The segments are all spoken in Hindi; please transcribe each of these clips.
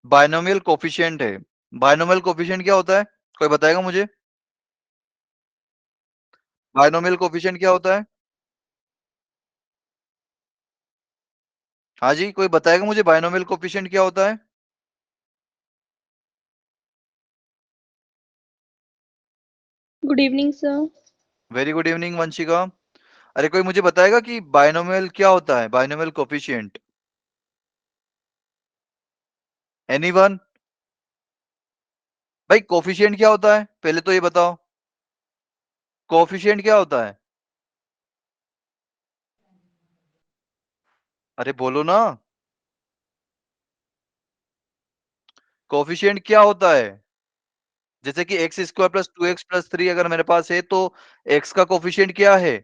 बायनोमियल कोफिशिएंट है। बायनोमियल कोफिशिएंट क्या होता है? कोई बताएगा मुझे? बायनोमियल कोफिशिएंट क्या होता है? हाँ जी, कोई बताएगा मुझे बायनोमियल कोफिशिएंट क्या होता है? Good evening sir. Very good evening Vanshika. अरे कोई मुझे बताएगा कि बायनोमियल क्या होता है? Binomial coefficient. एनीवन? भाई कोफिशिएंट क्या होता है? पहले तो ये बताओ। कोफिशिएंट क्या होता है? अरे बोलो ना। कोफिशिएंट क्या होता है? जैसे कि x square plus 2x plus 3 अगर मेरे पास है तो x का कोफिशिएंट क्या है?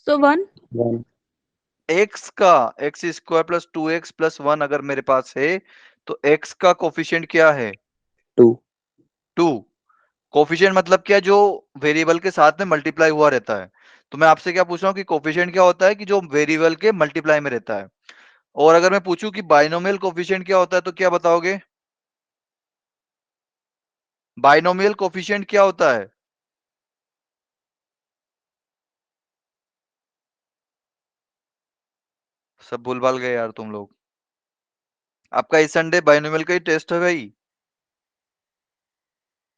सो 1। x का x square plus 2x plus 1 अगर मेरे पास है तो x का कोफिशिएंट क्या है? 2। 2। कोफिशिएंट मतलब क्या? जो वेरिएबल के साथ में मल्टीप्लाई हुआ रहता है। तो मैं आपसे क्या पूछ रहा हूँ कि कोफिशिएंट क्या होता है? कि जो वेरिएबल के मल्टीप्लाई में रहता है। और अगर मैं पूछूं कि बाइनोमियल कोफिशिएंट क्या होता है तो क्या बताओगे? बाइनोमियल कोफिशिएंट क्या होता है? सब भूल-भाल गए यार तुम लोग। आपका इस संडे बाइनोमियल का ही टेस्ट है भाई।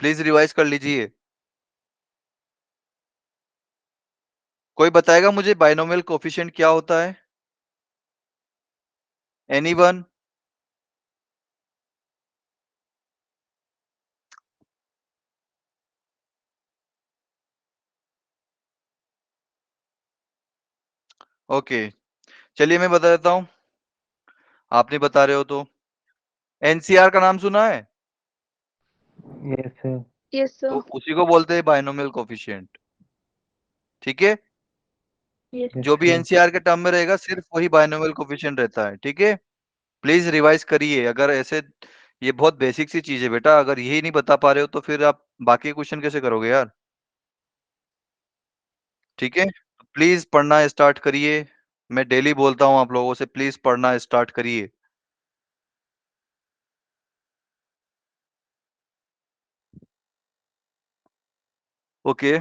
प्लीज रिवाइज कर लीजिए। कोई बताएगा मुझे बाइनोमियल कोफिशिएंट क्या होता है? एनीवन? ओके, चलिए मैं बता देता हूँ। आप नहीं बता रहे हो तो। एनसीआर का नाम सुना है? Yes sir. Yes sir. तो उसी को बोलते हैं बाइनोमियल कोफिशिएंट। ठीक है? यस। यस जो भी सर। एनसीआर के टर्म में रहेगा सिर्फ वही बाइनोमियल कोफिशिएंट रहता है। ठीक है? प्लीज रिवाइज करिए। अगर ऐसे ये बहुत बेसिक सी चीज है बेटा, अगर यही नहीं बता पा रहे हो तो फिर आप बाकी क्वेश्चन कैसे करोगे यार? ठीक है? प्लीज पढ़ना स्टार्ट करिए। मैं डेली बोलता हूँ आप लोगों से, प्लीज पढ़ना स्टार्ट करिए। ओके,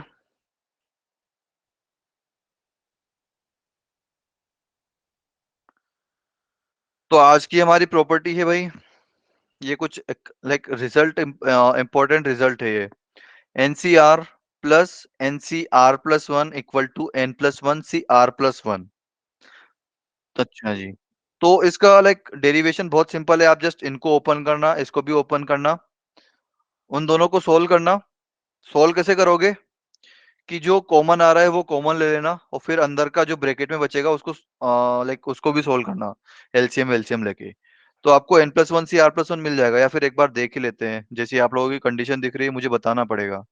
तो आज की हमारी प्रॉपर्टी है भाई, ये कुछ लाइक रिजल्ट, इंपॉर्टेंट रिजल्ट है ये। NCr plus nCr plus one equal to n plus one C are plus one. अच्छा जी। तो इसका लाइक डेरिवेशन बहुत सिंपल है। आप जस्ट इनको ओपन करना, इसको भी ओपन करना, उन दोनों को सोल्व करना। सोल्व कैसे करोगे? कि जो कॉमन आ रहा है वो कॉमन ले लेना और फिर अंदर का जो ब्रैकेट में बचेगा उसको लाइक उसको भी सोल्व करना, एलसीएम एलसीएम लेके। तो आपको N plus one C are plus one मिल जाएगा। या फिर एक बार देख ही लेते हैं, जैसी आप लोगों की कंडीशन दिख रही है मुझे बताना पड़ेगा।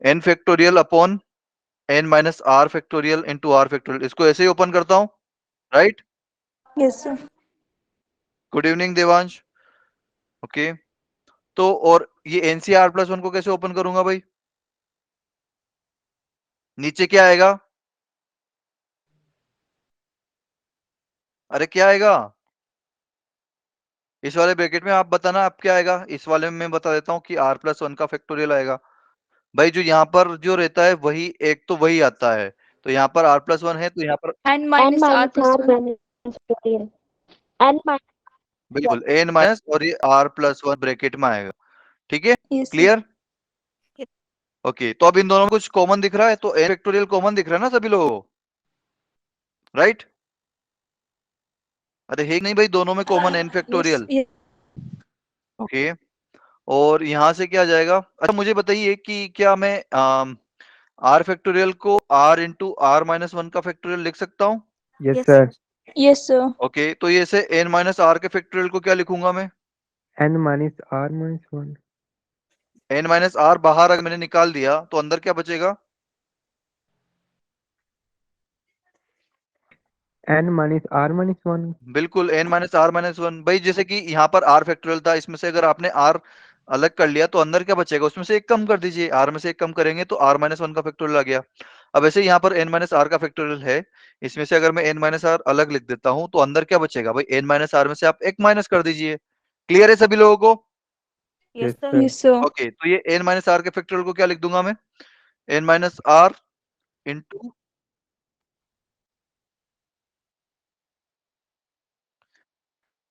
N factorial upon n minus r factorial into r factorial, इसको ऐसे ही ओपन करता हूँ, right? Yes sir. Good evening Devansh. Okay, तो और ये एनसीआर प्लस वन को कैसे ओपन करूंगा भाई? नीचे क्या आएगा? अरे क्या आएगा इस वाले ब्रैकेट में? आप बताना आप क्या आएगा इस वाले में। मैं बता देता हूँ कि आर प्लस वन का फैक्टोरियल आएगा। भाई जो यहाँ पर जो रहता है वही एक तो वही आता है। तो यहाँ पर आर प्लस वन है तो यहाँ पर n n minus r minus plus r 1। minus factorial n minus बिल्कुल एन माइनस और ये आर प्लस वन ब्रैकेट में आएगा। ठीक है? Yes sir. क्लियर? ओके, तो अब इन दोनों में कुछ कॉमन दिख रहा है, तो एन फैक्टोरियल कॉमन दिख रहा है ना सभी लोगों को, राइट? अरे है नहीं भाई, दोनों में common n yes. Factorial. Okay, और यहाँ से क्या जाएगा? अच्छा मुझे बताइए कि क्या मैं आर फैक्टोरियल को r into r minus one का फैक्टोरियल लिख सकता हूँ? Yes sir. Yes sir. Okay, तो ये से एन माइनस आर के फैक्टोरियल को क्या लिखूंगा मैं? n minus r minus 1। N minus r बाहर अगर मैंने निकाल दिया तो अंदर क्या बचेगा? n minus r minus 1। बिल्कुल n minus r minus one. भाई जैसे कि यहाँ पर आर फैक्टोरियल था, इसमें से अगर आपने आर अलग कर लिया तो अंदर क्या बचेगा? उसमें से एक कम कर दीजिए, आर में से एक कम करेंगे तो आर माइनस वन का फैक्टोरियल आ गया। अब ऐसे यहाँ पर n माइनस आर का फैक्टोरियल है, इसमें से अगर मैं n माइनस आर अलग लिख देता हूं तो अंदर क्या बचेगा भाई, n माइनस आर में से आप एक माइनस कर दीजिए। क्लियर है सभी लोगों को? Yes, sir. Yes, sir. Okay, तो ये n माइनस आर के फैक्टोरियल को क्या लिख दूंगा मैं, n minus r into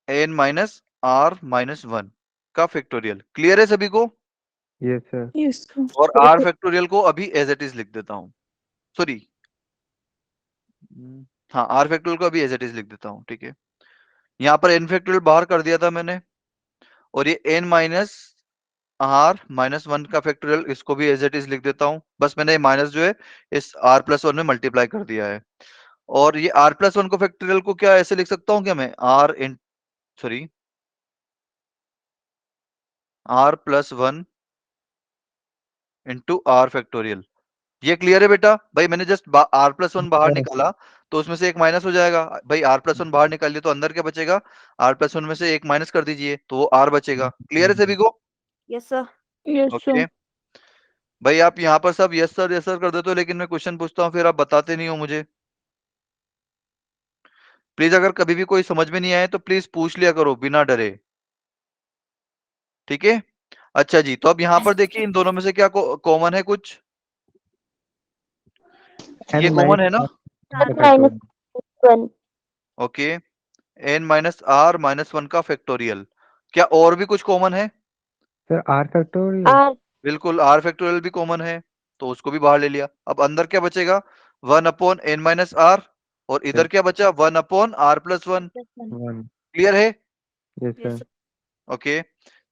n minus r minus one का फैक्टोरियल। क्लियर है सभी को? Yes, sir. Yes, sir. और आर फैक्टोरियल को अभी एज इट इज लिख देता हूं, सॉरी, हाँ आर फैक्टोरियल को अभी एज इट इज लिख देता हूं, ठीक है। यहाँ पर n फैक्टोरियल बाहर कर दिया था मैंने, और ये n minus r minus one का फैक्टोरियल इसको भी एज इट इज लिख देता हूं। बस मैंने माइनस जो है इस आर प्लस वन में मल्टीप्लाई कर दिया है। और ये आर प्लस वन को फैक्टोरियल को क्या ऐसे लिख सकता हूं क्या मैं, r in sorry r plus one into r factorial. ये क्लियर है बेटा? भाई मैंने जस्ट आर प्लस वन बाहर Sir. निकाला तो उसमें से एक माइनस हो जाएगा। भाई आर प्लस वन बाहर निकालिए तो अंदर क्या बचेगा, आर प्लस वन में से एक माइनस कर दीजिए तो वो आर बचेगा। क्लियर है सभी को? Yes, sir. Yes, okay sir. भाई, आप यहाँ पर सब यस सर कर देते हो, लेकिन मैं क्वेश्चन पूछता हूँ फिर आप बताते नहीं हो मुझे। प्लीज अगर कभी भी कोई समझ में नहीं आए तो प्लीज पूछ लिया करो बिना डरे, ठीक है? अच्छा जी, तो अब यहाँ पर देखिए इन दोनों में से क्या कॉमन है कुछ, ये N कॉमन minus है ना? R N का minus factorial. 1. Okay, n minus r minus one का फैक्टोरियल। क्या और भी कुछ कॉमन है? Sir, R factorial. R. बिल्कुल, आर फैक्टोरियल भी कॉमन है, तो उसको भी बाहर ले लिया। अब अंदर क्या बचेगा, one upon n minus r, और इधर Yes. क्या बचा, one upon r plus one. Plus 1. 1. Clear है? Yes, Yes, sir. sir. Okay,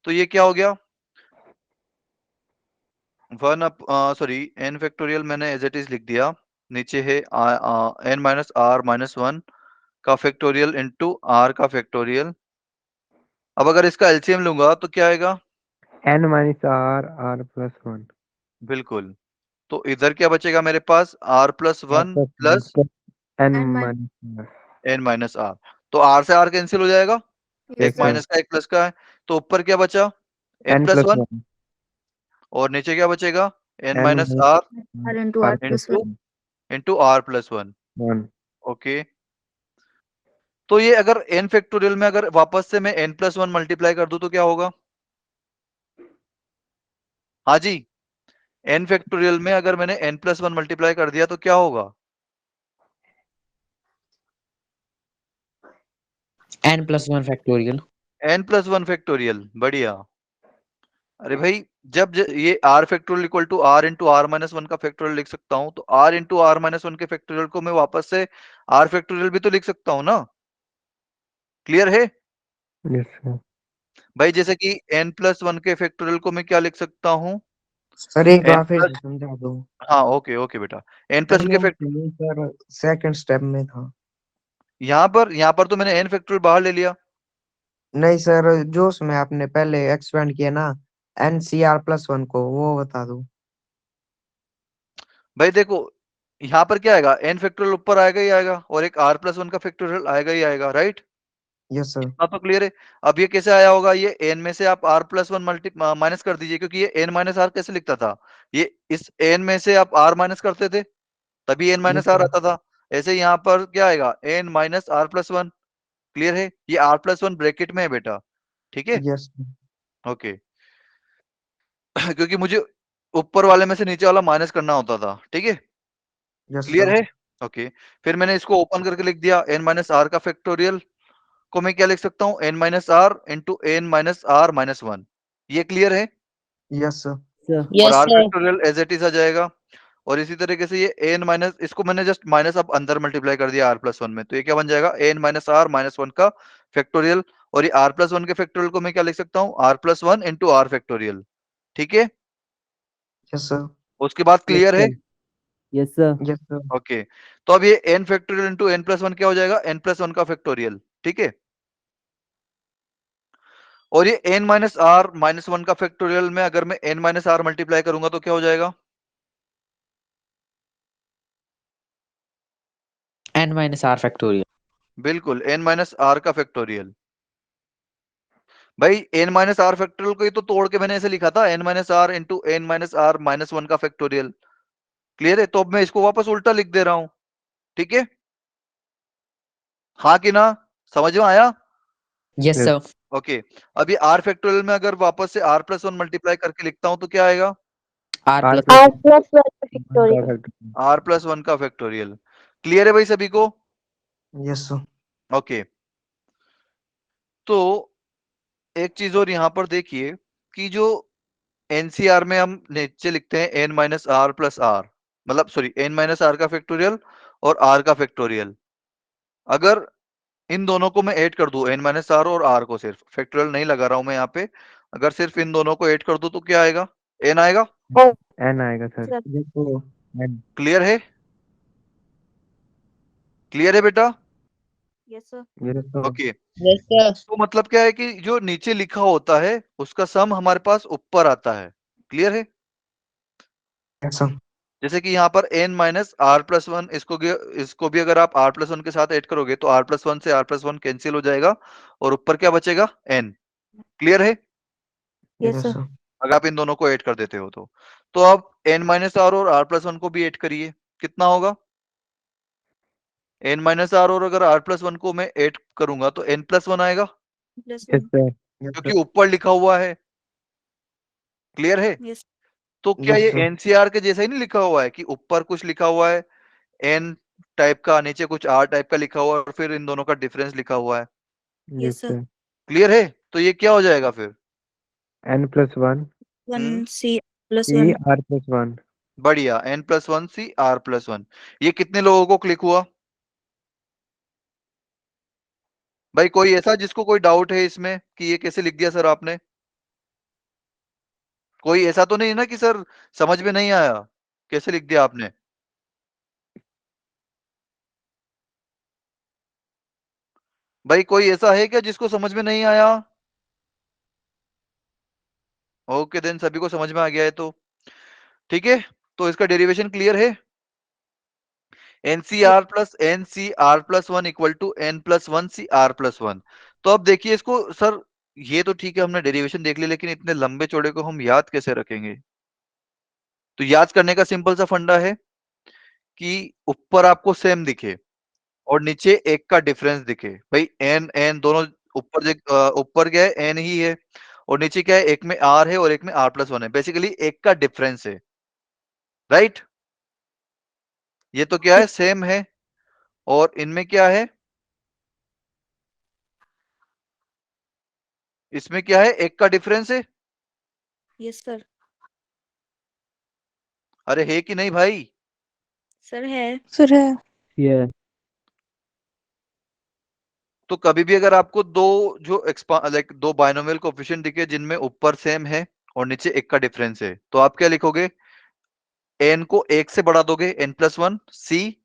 तो ये क्या हो गया, one up sorry n factorial मैंने एज इट इज लिख दिया, नीचे है n minus r minus one का फैक्टोरियल इंटू आर का फैक्टोरियल। अब अगर इसका एलसीएम लूंगा तो क्या आएगा, N minus R, R plus 1. बिल्कुल, तो इधर क्या बचेगा मेरे पास, आर प्लस R वन plus 1 plus plus N N minus R. N minus R. तो आर से आर कैंसिल हो जाएगा, Yes, एक Yes, sir. sir. माइनस का एक प्लस का है, तो ऊपर क्या बचा, n N plus plus one, 1. और नीचे क्या बचेगा, n N minus minus r R into R R plus plus into 1. Into r plus one. 1. Okay, तो ये अगर एन फैक्टोरियल में अगर वापस से मैं एन प्लस वन मल्टीप्लाई कर दूं तो क्या होगा, हाँ जी, एन फैक्टोरियल में अगर मैंने एन प्लस वन मल्टीप्लाई कर दिया तो क्या होगा, n plus 1 factorial. N plus one factorial. बढ़िया। अरे भाई, जब ये r factorial equal to r into r minus one का फैक्टोरियल लिख सकता हूं, तो r into r minus one के फैक्टोरियल को मैं वापस से आर फैक्टोरियल भी तो लिख सकता हूं ना। क्लियर है Yes, sir. भाई? जैसे कि एन प्लस वन के फैक्टोरियल को मैं क्या लिख सकता हूँ, सर एक एन बार फिर प्लस, से समझा दो। हाँ ओके ओके बेटा, एन सर प्लस वन ये के फैक्टर, नहीं सर, सेकंड स्टेप में था। यहाँ पर तो मैंने एन फैक्टोरियल बाहर ले लिया। नहीं सर, जो उसमें आपने पहले एक्सपेंड किया ना NCR+1 को, वो बता दो। भाई देखो, यहाँ पर क्या आएगा, एन फैक्टोरियल ऊपर आएगा ही आएगा, और एक आर प्लस वन का फैक्टोरियल आएगा ही आएगा, राइट? Yes sir. इतना तो क्लियर है। अब ये कैसे आया होगा, ये एन में से आप r plus one multi minus कर दीजिए, क्योंकि ये एन माइनस आर कैसे लिखता था, ये इस एन में से आप आर माइनस करते थे तभी n yes minus r sir. आता था। ऐसे यहाँ पर क्या आएगा, n minus r plus one. Clear है? ये आर प्लस वन ब्रैकेट में है बेटा, ठीक है? यस ओके क्योंकि मुझे ऊपर वाले में से नीचे वाला माइनस करना होता था, ठीक है? Yes clear sir. है? ओके, फिर मैंने इसको ओपन करके लिख दिया, एन माइनस आर का फैक्टोरियल को मैं क्या लिख सकता हूँ, n minus r into n minus r minus one. ये क्लियर है? Yes sir. Sir. और Yes, r sir. Factorial as it is आ जाएगा। और इसी तरीके से ये एन माइनस, इसको मैंने जस्ट माइनस अब अंदर मल्टीप्लाई कर दिया आर प्लस वन में, तो ये क्या बन जाएगा, n minus r minus one का फैक्टोरियल। और ये आर प्लस वन के फैक्टोरियल को मैं क्या लिख सकता हूँ, r plus one into r factorial. ठीक है, यस सर। उसके बाद Yes, क्लियर है? sir. Yes, sir. Yes sir. Okay, तो अब ये n factorial into n plus one क्या हो जाएगा, एन प्लस वन का फैक्टोरियल। ठीक है, और ये n minus r minus one का फैक्टोरियल में अगर मैं एन माइनस आर मल्टीप्लाई करूंगा तो क्या हो जाएगा, n minus r factorial. बिल्कुल एन माइनस आर का फैक्टोरियल। भाई एन माइनस आर फैक्टोरियल को ही तो तोड़ के मैंने ऐसे लिखा था, n minus r into n minus r minus one का फैक्टोरियल। क्लियर है? तो अब मैं इसको वापस उल्टा लिख दे रहा हूं, ठीक है? हाँ कि ना? समझ में आया? Yes, Yes. sir. ओके, अब ये आर फैक्टोरियल में अगर वापस से आर प्लस वन मल्टीप्लाई करके लिखता हूं तो क्या आएगा? R R plus plus R plus 1 1 factorial. का factorial. आर प्लस वन का फैक्टोरियल। क्लियर है भाई सभी को? Yes sir. ओके, तो एक चीज और यहां पर देखिए कि जो एनसीआर में हम नीचे लिखते हैं n minus r plus r, मतलब सॉरी एन माइनस आर का फैक्टोरियल और आर का फैक्टोरियल। अगर इन दोनों को मैं ऐड कर दूं, एन माइनस आर और आर को, सिर्फ फैक्टोरियल नहीं लगा रहा हूं मैं यहाँ पे, अगर सिर्फ इन दोनों को ऐड कर दूं तो क्या आएगा? एन आएगा। N आएगा sir. Yes sir. N. Clear है? क्लियर है बेटा? Yes, sir. Yes sir. Okay, Yes, sir. तो मतलब क्या है कि जो नीचे लिखा होता है उसका सम हमारे पास ऊपर आता है। क्लियर है? Yes sir. जैसे कि यहाँ पर n minus r plus one, इसको भी अगर आप आर प्लस वन के साथ ऐड करोगे तो आर प्लस वन से आर प्लस वन कैंसिल हो जाएगा और ऊपर क्या बचेगा? n। क्लियर है? Yes, yes sir. सर। अगर आप इन दोनों को ऐड कर देते हो तो अब n माइनस आर और आर प्लस वन को भी ऐड करिए, कितना होगा? n माइनस आर और अगर आर प्लस वन को मैं ऐड करूंगा तो n प्लस वन आएगा, Plus Yes 1. sir. यस क्योंकि सर। ऊपर लिखा हुआ है। क्लियर है? Yes. तो क्या यस ये सर। एनसीआर के जैसा ही नहीं लिखा हुआ है कि ऊपर कुछ लिखा हुआ है एन टाइप का, नीचे कुछ आर टाइप का लिखा हुआ है और फिर इन दोनों का डिफरेंस लिखा हुआ है। Yes Yes, sir. sir. Clear है? तो ये क्या हो जाएगा फिर? N plus 1 1 C plus C 1. R plus 1. बढ़िया, n plus one C are plus one. ये कितने लोगों को क्लिक हुआ भाई? कोई ऐसा जिसको कोई डाउट है इसमें कि ये कैसे लिख दिया सर आपने? कोई ऐसा तो नहीं ना कि सर समझ में नहीं आया, कैसे लिख दिया आपने? भाई कोई ऐसा है क्या जिसको समझ में नहीं आया? ओके देन, सभी को समझ में आ गया है तो ठीक है। तो इसका डेरिवेशन क्लियर है? NCr plus n C R plus one equal to n plus one C are plus one. तो अब देखिए इसको सर, ये तो ठीक है हमने डेरिवेशन देख ली, लेकिन इतने लंबे चौड़े को हम याद कैसे रखेंगे? तो याद करने का सिंपल सा फंडा है कि ऊपर आपको सेम दिखे और नीचे एक का डिफरेंस दिखे। भाई एन एन दोनों ऊपर ऊपर क्या है? एन ही है, और नीचे क्या है? एक में आर है और एक में आर प्लस वन है, बेसिकली एक का डिफरेंस है। राइट? ये तो क्या है? सेम है। और इनमें क्या है? इसमें क्या है? एक का डिफरेंस है। Yes, sir. अरे है कि नहीं भाई? Sir है. सर है। Yeah. तो कभी भी अगर आपको दो जो लाइक दो बाइनोमियल कोएफिशिएंट दिखे जिनमें ऊपर सेम है और नीचे एक का डिफरेंस है, तो आप क्या लिखोगे? एन को एक से बढ़ा दोगे, एन प्लस वन सी,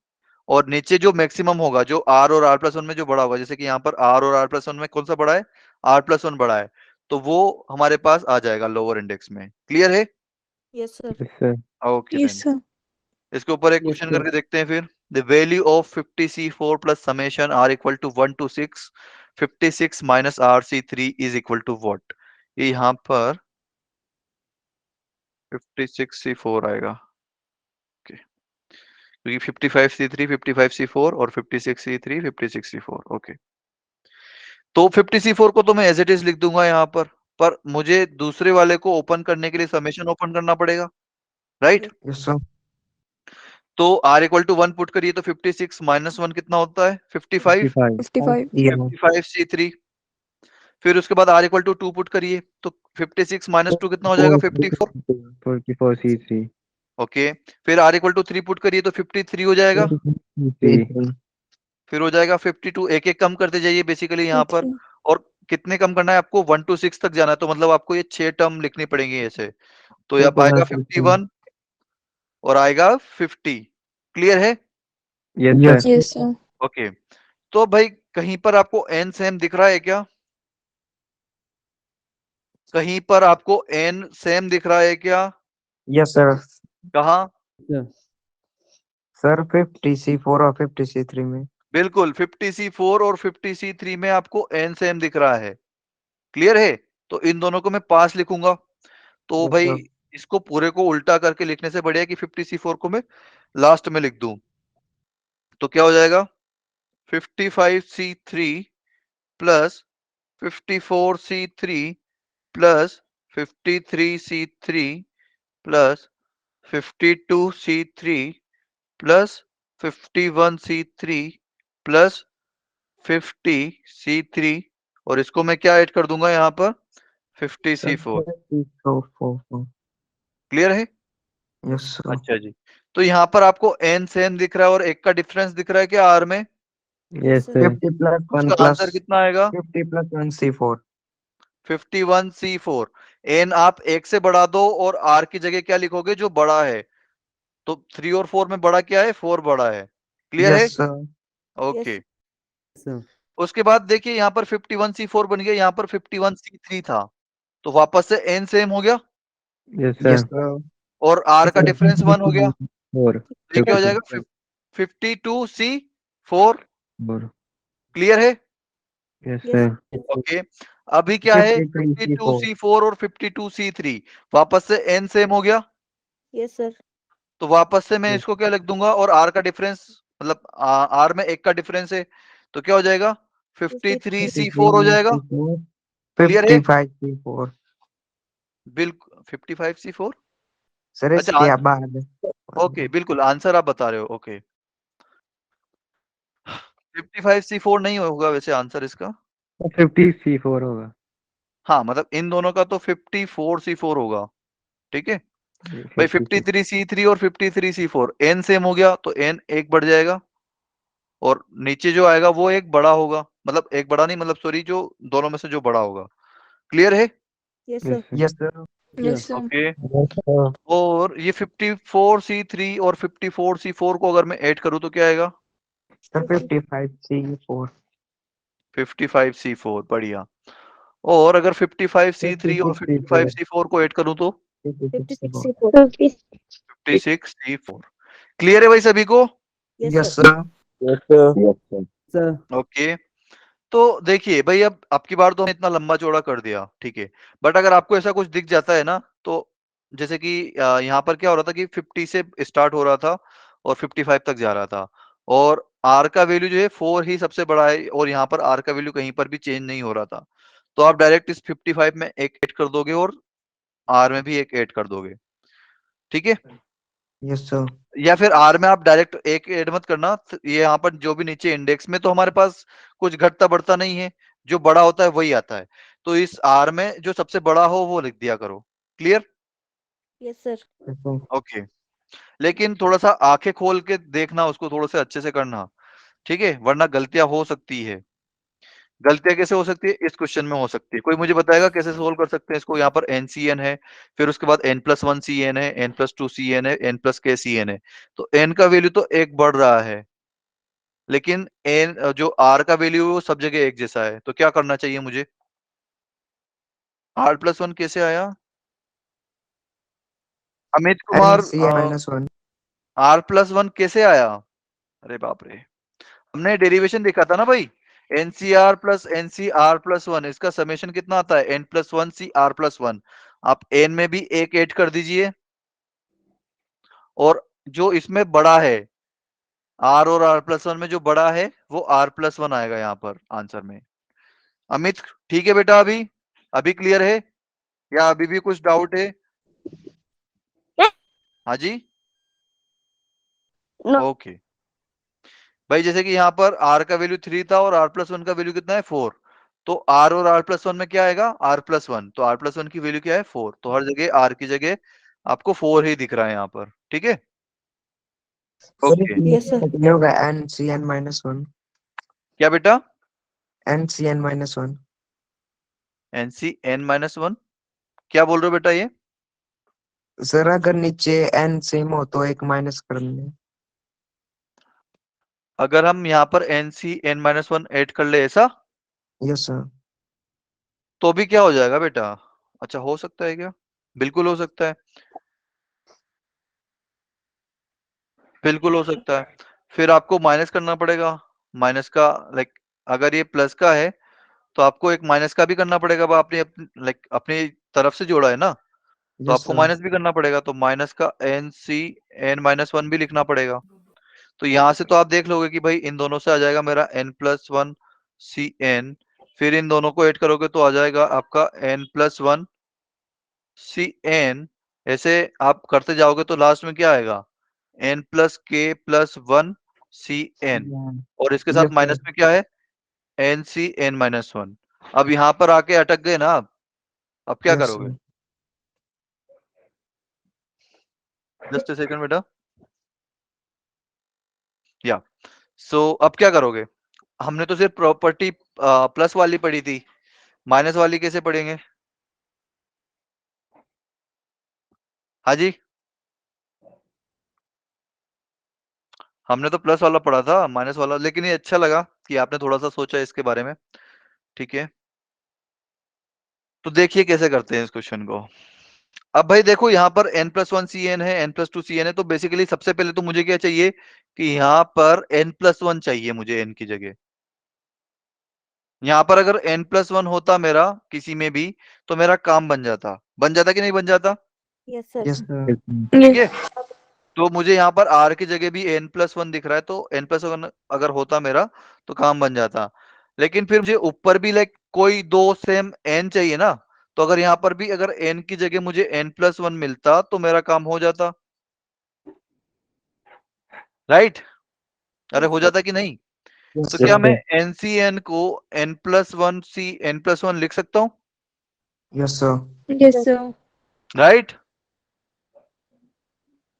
और नीचे जो मैक्सिमम होगा, जो आर और आर प्लस वन में जो बड़ा होगा, जैसे कि यहाँ पर आर और आर प्लस वन में कौन सा बड़ा है? आर प्लस वन बड़ा है, तो वो हमारे पास आ जाएगा लोअर इंडेक्स में। क्लियर है? Yes, sir. Yes sir. Okay yes then, sir. इसके ऊपर एक Yes, क्वेश्चन sir. करके देखते हैं फिर। The value of 50C4 plus summation r equal to 1 to 6, 56 minus r C three is equal to what? ये यहाँ पर 56C4 आएगा, okay, क्योंकि 55C3 55C4 और 56C3 56C4। ओके, तो 50C4 को तो मैं एज इट इज लिख दूंगा यहाँ पर मुझे दूसरे वाले को ओपन करने के लिए समेशन ओपन करना पड़ेगा। राइट? Yes sir. तो r इक्वल टू 1 पुट करिए तो 56 माइनस 1 कितना होता है? 55। 55. 55। या 55C3। फिर उसके बाद r इक्वल टू 2 पुट करिए तो 56 माइनस 2 कितना हो जाएगा? 54। 44 C3. ओके, फिर r इक्वल टू 3 पुट करिए तो 53 हो जाएगा। C3. फिर हो जाएगा 52। एक एक कम करते जाइए बेसिकली यहाँ पर। अच्छा। और कितने कम करना है आपको? 1 to 6 तक जाना है, तो मतलब आपको ये 6 टर्म लिखनी पड़ेंगी ऐसे। तो यहाँ आएगा 51 और आएगा 50। क्लियर है? Yes yes sir. Yes sir. Okay, तो भाई कहीं पर आपको एन सेम दिख रहा है क्या? कहीं पर आपको एन सेम दिख रहा है क्या? Yes sir. कहाँ? सर 50C4 और 50C3 में। बिल्कुल, 50C4 और 50C3 में आपको एन सेम दिख रहा है। क्लियर है? तो इन दोनों को मैं पास लिखूंगा। तो यस भाई सर। इसको पूरे को उल्टा करके लिखने से बढ़िया कि 50C4 को मैं लास्ट में लिख दूं। तो क्या हो जाएगा 55C3 plus 54C3 plus 53C3 plus 52C3 plus 51C3 plus 50C3 और इसको मैं क्या ऐड कर दूंगा यहाँ पर 50C4। क्लियर है? Yes sir. अच्छा जी, तो यहाँ पर आपको n सेम दिख रहा है और एक का डिफरेंस दिख रहा है क्या r में? Yes, sir. sir. 50 प्लस 1 उसका प्लस आंसर कितना आएगा 50 प्लस 1 C4। 51C4। n आप एक से बढ़ा दो और r की जगह क्या लिखोगे जो बड़ा है, तो 3 और 4 में बड़ा क्या है 4 बड़ा है। क्लियर है? Yes sir. ओके। Sir. उसके बाद देखिए यहाँ पर 51C4 बन गया, यहाँ पर 51C3 था, तो वापस से n सेम हो गया Yes, यस sir. सर। और r का डिफरेंस 1 हो गया, 4. तो ये क्या हो जाएगा 52C4। 4. क्लियर है? Yes, Yes. sir. ओके। अभी क्या है 53C4। 52C4 और 52C3 वापस से n सेम हो गया, Yes, sir. तो वापस से मैं Yes. इसको क्या लिख दूंगा और r का डिफरेंस मतलब r में एक का डिफरेंस है, तो क्या हो जाएगा 53C4 हो जाएगा। क्लियर है? 55C4 बिल्कुल 55C4। सर अच्छा इसके बाद ओके, बिल्कुल आंसर आप बता रहे हो। ओके 55C4 नहीं होगा वैसे आंसर इसका। 50C4 होगा। हाँ मतलब इन दोनों का तो 54C4 होगा। ठीक है भाई, 54. 53C3 और 53C4 n सेम हो गया तो n एक बढ़ जाएगा और नीचे जो आएगा वो एक बड़ा होगा, मतलब एक बड़ा नहीं, मतलब सॉरी, जो दोनों में से जो बड़ा होगा। क्लियर है? Yes, sir. Yes, sir. Yes sir. Yes, sir. Okay. और ये 54C3 और 54C4 को अगर मैं ऐड करूं तो क्या आएगा सर 55C4 55C4। बढ़िया। और अगर 55C3 और 56C4 55C4 को ऐड करूं तो 56C4 56C4। क्लियर है भाई सभी को? Yes, yes sir. Sir. Sir. Okay. तो देखिए भाई, अब आपकी बार तो हमने इतना लंबा चौड़ा कर दिया, ठीक है, बट अगर आपको ऐसा कुछ दिख जाता है ना, तो जैसे कि यहाँ पर क्या हो रहा था कि 50 से स्टार्ट हो रहा था और 55 तक जा रहा था और आर का वैल्यू जो है 4 ही सबसे बड़ा है और यहाँ पर आर का वैल्यू कहीं पर भी चेंज नहीं हो रहा था, तो आप डायरेक्ट इस 55 में एक ऐड कर दोगे और आर में भी एक ऐड कर दोगे। ठीक है, यस सर। या फिर आर में आप डायरेक्ट एक ऐड मत करना, ये यहाँ पर जो भी नीचे इंडेक्स में तो हमारे पास कुछ घटता बढ़ता नहीं है, जो बड़ा होता है वही आता है, तो इस आर में जो सबसे बड़ा हो वो लिख दिया करो। क्लियर? Yes, sir. ओके। लेकिन थोड़ा सा आंखें खोल के देखना, उसको थोड़ा सा अच्छे से करना, ठीक है, वरना गलतियां हो सकती है। गलतियां कैसे हो सकती है? इस क्वेश्चन में हो सकती है। कोई मुझे बताएगा कैसे सोल्व कर सकते हैं इसको? यहाँ पर NCN है, फिर उसके बाद n+1 CN है, n+2 CN है, n+k CN है, तो n का वैल्यू तो एक बढ़ रहा है, लेकिन n जो r का वैल्यू है वो सब जगह एक जैसा है, तो क्या करना चाहिए मुझे? r+1 कैसे आया? अमित कुमार, NCN-1 r+1 कैसे आया? अरे बाप रे, हमने डेरिवेशन देखा था ना भाई, NCR प्लस NCR+1, इसका समेशन कितना आता है n+1 CR+1। आप n में भी एक ऐड कर दीजिए और जो इसमें बड़ा है r और r+1 में जो बड़ा है वो r+1 आएगा यहाँ पर आंसर में। अमित ठीक है बेटा? अभी अभी क्लियर है या अभी भी कुछ डाउट है? हाँ जी। No. ओके भाई, जैसे कि यहाँ पर r का वैल्यू 3 था और r+1 का वैल्यू कितना है 4, तो r और r+1 में क्या आएगा r+1, तो r+1 की वैल्यू क्या है 4, तो हर जगह r की जगह आपको 4 ही दिख रहा है यहाँ पर। ठीक है सर ओके। Yes, sir. ये होगा NCN-1 क्या बेटा? NCN-1 NCN-1 क्या बोल रहे हो बेटा? ये सर अगर नीचे n सेम हो तो एक माइनस कर लें। अगर हम यहाँ पर NCN-1 ऐड कर ले ऐसा, यस सर। तो भी क्या हो जाएगा बेटा? अच्छा हो सकता है क्या? बिल्कुल हो सकता है, बिल्कुल हो सकता है। फिर आपको माइनस करना पड़ेगा, माइनस का लाइक अगर ये प्लस का है तो आपको एक माइनस का भी करना पड़ेगा, अब आपने लाइक अपनी तरफ से जोड़ा है ना, तो यस आपको सर। माइनस भी करना पड़ेगा, तो माइनस का n C n minus one भी लिखना पड़ेगा। तो यहाँ से तो आप देख लोगे कि भाई इन दोनों से आ जाएगा मेरा n plus one C n, फिर इन दोनों को ऐड करोगे तो आ जाएगा आपका n plus one C n. ऐसे आप करते जाओगे तो लास्ट में क्या आएगा, n plus k plus one C n, और इसके साथ यस माइनस सर। में क्या है, n C n minus one. अब यहाँ पर आके अटक गए ना आप, अब क्या यस करोगे, सर। जस्ट सेकंड बेटा। या सो अब क्या करोगे, हमने तो सिर्फ प्रॉपर्टी प्लस वाली पढ़ी थी, माइनस वाली कैसे पढ़ेंगे। हाँ जी, हमने तो प्लस वाला पढ़ा था, माइनस वाला, लेकिन ये अच्छा लगा कि आपने थोड़ा सा सोचा इसके बारे में। ठीक है, तो देखिए कैसे करते हैं इस क्वेश्चन को। अब भाई देखो यहाँ पर n plus one C n है, n plus two C n है, तो बेसिकली सबसे पहले तो मुझे क्या चाहिए कि यहाँ पर n प्लस वन चाहिए मुझे n की जगह। यहाँ पर अगर n प्लस वन होता मेरा किसी में भी, तो मेरा काम बन जाता कि नहीं बन जाता। Yes sir. Yes sir. Yes, sir. ठीक है, तो मुझे यहाँ पर r की जगह भी n प्लस वन दिख रहा है, तो n प्लस वन अगर होता मेरा तो काम बन जाता। लेकिन फिर मुझे ऊपर भी लाइक कोई दो सेम n चाहिए ना, तो अगर यहाँ पर भी अगर n की जगह मुझे n प्लस वन मिलता तो मेरा काम हो जाता, राइट। अरे यस हो सर। जाता कि नहीं। यस तो Yes, क्या सर। मैं sir. एनसीएन को n plus one C n plus one लिख सकता हूँ, yes sir. Yes sir. Right.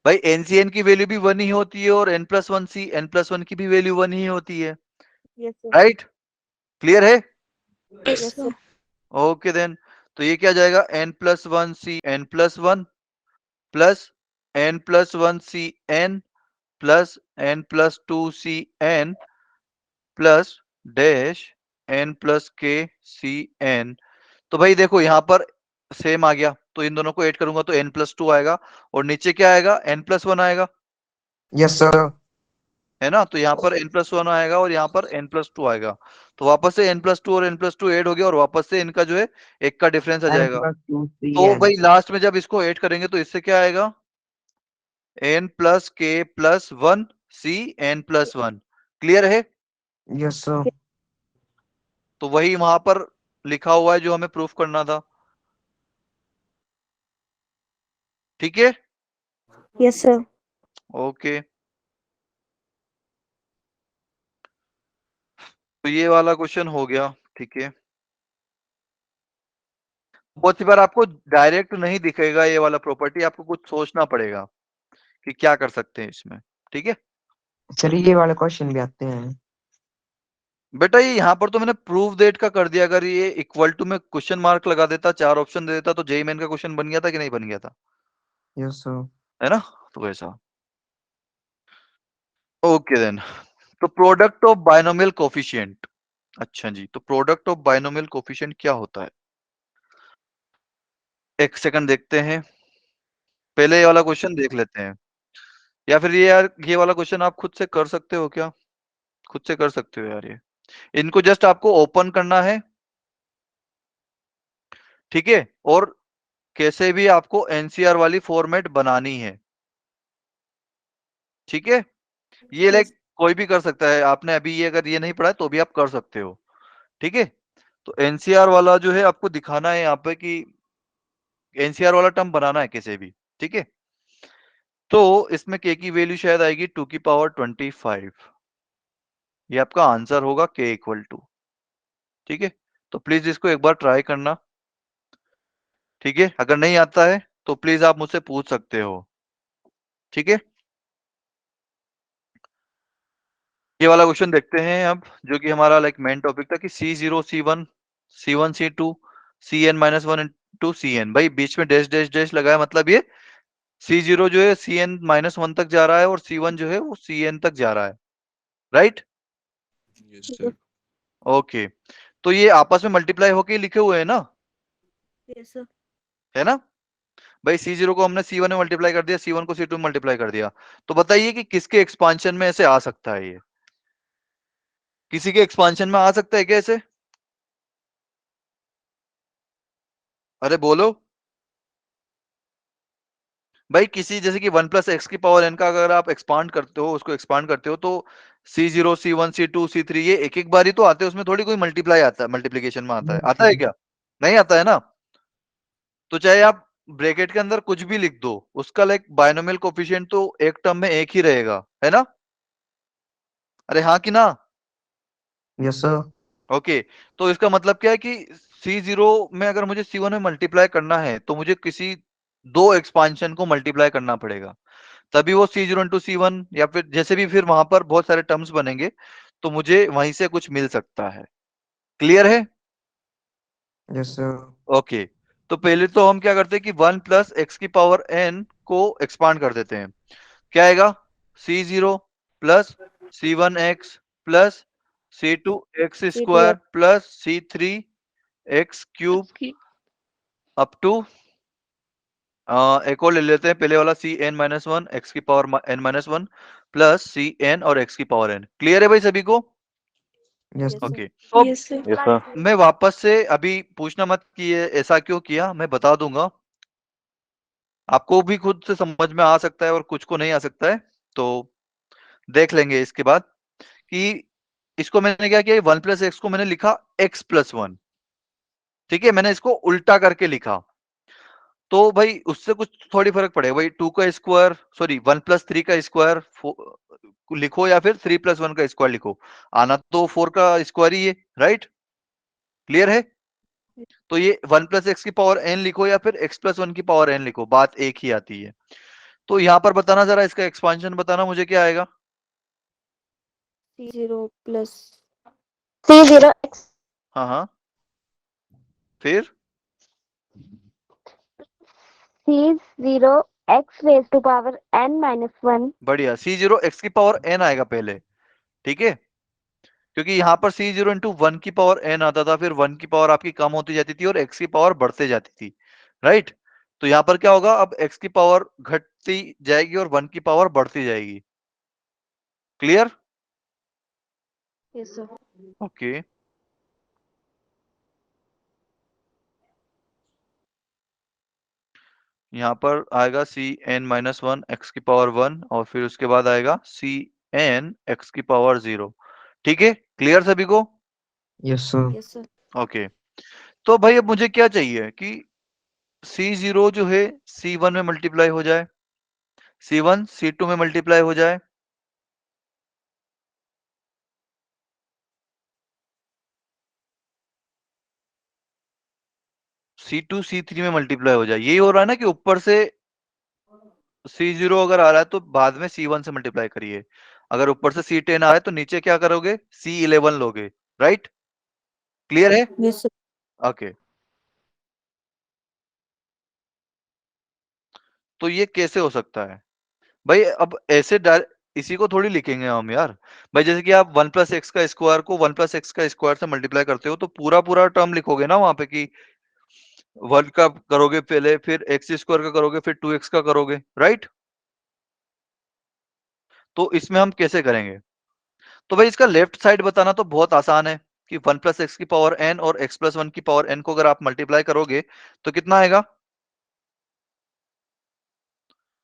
भाई एनसीएन की वैल्यू भी वन ही होती है और n plus one C n plus one की भी वैल्यू वन ही होती है, यस सर। राइट। क्लियर है, यस सर। Okay then. तो ये क्या जाएगा, n plus one C n plus one plus n plus one C n plus n plus two C n plus dash n plus k C n। तो भाई देखो यहाँ पर सेम आ गया, तो इन दोनों को ऐड करूंगा तो n प्लस टू आएगा, और नीचे क्या आएगा, n प्लस वन आएगा, यस सर। है ना। तो यहाँ पर n प्लस वन आएगा और यहाँ पर n प्लस टू आएगा, तो वापस से n प्लस टू और n प्लस टू ऐड हो गया, और वापस से इनका जो है एक का डिफरेंस आ एन जाएगा। प्लस टू सी तो एन। भाई लास्ट में जब इसको ऐड करेंगे तो इससे क्या आएगा, n plus k plus one C n plus one. Clear है, यस सर। तो वही वहां पर लिखा हुआ है जो हमें प्रूफ करना था। ठीक है, यस सर। ओके। तो ये वाला क्वेश्चन हो गया, ठीक है। बहुत सी बार आपको डायरेक्ट नहीं दिखेगा ये वाला प्रॉपर्टी, आपको कुछ सोचना पड़ेगा कि क्या कर सकते हैं इसमें। ठीक है चलिए ये वाले क्वेश्चन भी आते हैं। बेटा, ये यहाँ पर तो मैंने प्रूफ दैट का कर दिया, अगर ये इक्वल टू में क्वेश्चन मार्क लगा देता, चार ऑप्शन दे देता, तो जेई मेन का क्वेश्चन बन गया था कि नहीं बन गया था, यस सर। है ना। तो वैसा, ओके देन। तो प्रोडक्ट ऑफ बायनोमियल कोफिशिएंट, अच्छा जी, तो प्रोडक्ट ऑफ बायनोमियल कोफिशिएंट क्या होता है, एक सेकंड देखते हैं, पहले ये वाला क्वेश्चन देख लेते हैं। या फिर ये यार, ये वाला क्वेश्चन आप खुद से कर सकते हो क्या, खुद से कर सकते हो यार ये, इनको जस्ट आपको ओपन करना है, ठीक है, और कैसे भी आपको एनसीआर वाली फॉर्मेट बनानी है, ठीक है। ये लाइक कोई भी कर सकता है, आपने अभी ये अगर ये नहीं पढ़ा है तो भी आप कर सकते हो, ठीक है। तो एनसीआर वाला जो है आपको दिखाना है यहाँ पे कि एनसीआर वाला टर्म बनाना है कैसे भी, ठीक है। तो इसमें के की वैल्यू शायद आएगी 2 की पावर 25, ये आपका आंसर होगा के इक्वल टू, ठीक है। तो प्लीज इसको एक बार ट्राई करना, ठीक है। अगर नहीं आता है तो प्लीज आप मुझसे पूछ सकते हो, ठीक है। ये वाला क्वेश्चन देखते हैं अब, जो कि हमारा लाइक मेन टॉपिक था कि C0 C1 C1 C2 Cn-1 C N, भाई बीच में डैश डैश डैश लगाया, मतलब ये C0 जो है Cn-1 तक जा रहा है और C1 जो है वो Cn तक जा रहा है, राइट। Yes, sir. ओके, तो ये आपस में मल्टीप्लाई होके लिखे हुए हैं ना, यस सर। है ना। भाई C0 को हमने C1 में मल्टीप्लाई कर दिया, C1 को C2 में मल्टीप्लाई कर दिया, तो बताइए कि किसके एक्सपांशन में ऐसे आ सकता है, ये किसी के एक्सपांशन में आ सकता है क्या ऐसे, अरे बोलो। भाई किसी जैसे कि 1 प्लस एक्स की पावर एन का अगर आप एक्सपांड करते हो, उसको एक्सपांड करते हो, तो C0 C1 C2 C3 ये एक एक बार ही तो आते हैं, उसमें थोड़ी कोई मल्टीप्लाई आता है, मल्टीप्लीकेशन में आता है क्या? नहीं आता है ना। तो चाहे आप ब्रैकेट के अंदर कुछ भी लिख दो, उसका लाइक बायनोमियल कोफिशिएंट तो एक टर्म में एक ही रहेगा, है ना? अरे हाँ कि ना? Yes sir. ओके, तो इसका मतलब क्या है कि C0 में अगर मुझे C1 में मल्टीप्लाई करना है तो मुझे किसी दो एक्सपांशन को मल्टीप्लाई करना पड़ेगा, तभी वो C0 इंटू C1 या फिर जैसे भी फिर वहां पर बहुत सारे टर्म्स बनेंगे, तो मुझे वहीं से कुछ मिल सकता है। क्लियर है? Yes sir. ओके, तो पहले तो हम क्या करते हैं कि 1 प्लस एक्स की पावर n को एक्सपांड कर देते हैं। क्या आएगा? C0 plus C1x plus C2x C2 square plus C3x cube up to एक और ले लेते हैं, पहले वाला Cn-1 एक्स की पावर n-1 प्लस Cn और x की पावर n। क्लियर है भाई सभी को? यस ओके, तो अब यस सर। Yes sir. मैं वापस से अभी पूछना मत कि ये ऐसा क्यों किया, मैं बता दूंगा, आपको भी खुद से समझ में आ सकता है और कुछ को नहीं आ सकता है, तो देख लेंगे इसके बाद कि इसको मैंने क्या किया, 1 प्लस एक्स को मैंने लिखा x प्लस 1। ठीक है, मैंने इसको उल्टा करके लिखा, तो भाई उससे कुछ थोड़ी फर्क पड़ेगा भाई। 2 का स्क्वायर, सॉरी 1 प्लस 3 का स्क्वायर लिखो या फिर 3 प्लस 1 का स्क्वायर लिखो, आना तो 4 का स्क्वायर ही है, राइट? क्लियर है? तो ये 1 प्लस एक्स की पावर n लिखो या फिर x प्लस 1 की पावर n लिखो, बात एक ही आती है। तो यहां पर बताना जरा, इसका एक्सपांशन बताना मुझे, क्या आएगा? C0 प्लस C0 x हाँ हाँ, फिर C0 x raised to power n minus 1 बढ़िया, C0 x की पावर n आएगा पहले, ठीक है, क्योंकि यहाँ पर C0 इंटू 1 की पावर n आता था, फिर 1 की पावर आपकी कम होती जाती थी और x की पावर बढ़ते जाती थी, राइट? तो यहाँ पर क्या होगा, अब x की पावर घटती जाएगी और 1 की पावर बढ़ती जाएगी। क्लियर? Yes sir. ओके, यहाँ पर आएगा Cn-1 x की पावर 1 और फिर उसके बाद आएगा Cn x की पावर 0। ठीक है, क्लियर सभी को? Yes sir. Yes sir. Okay, तो भाई अब मुझे क्या चाहिए कि C0 जो है C1 में मल्टीप्लाई हो जाए, C1 C2 में मल्टीप्लाई हो जाए, C2 C3 में मल्टीप्लाई हो जाए। यही हो रहा है ना कि ऊपर से C0 अगर आ रहा है तो बाद में C1 से मल्टीप्लाई करिए, अगर ऊपर से C10 आ रहा है तो नीचे क्या करोगे, C11 लोगे, राइट? क्लियर है? Yes sir. ओके, तो ये कैसे हो सकता है भाई? अब ऐसे इसी को थोड़ी लिखेंगे हम यार। भाई जैसे कि आप 1 प्लस एक्स का स्क्वायर को 1 प्लस एक्स का स्क्वायर से मल्टीप्लाई करते हो, तो पूरा पूरा टर्म लिखोगे ना वहां पे कि 1 का करोगे पहले, फिर एक्स स्क्वायर का करोगे, फिर 2x का करोगे, राइट? तो इसमें हम कैसे करेंगे? तो भाई इसका लेफ्ट साइड बताना तो बहुत आसान है कि 1 प्लस एक्स की पावर n और x प्लस 1 की पावर n को अगर आप मल्टीप्लाई करोगे तो कितना आएगा?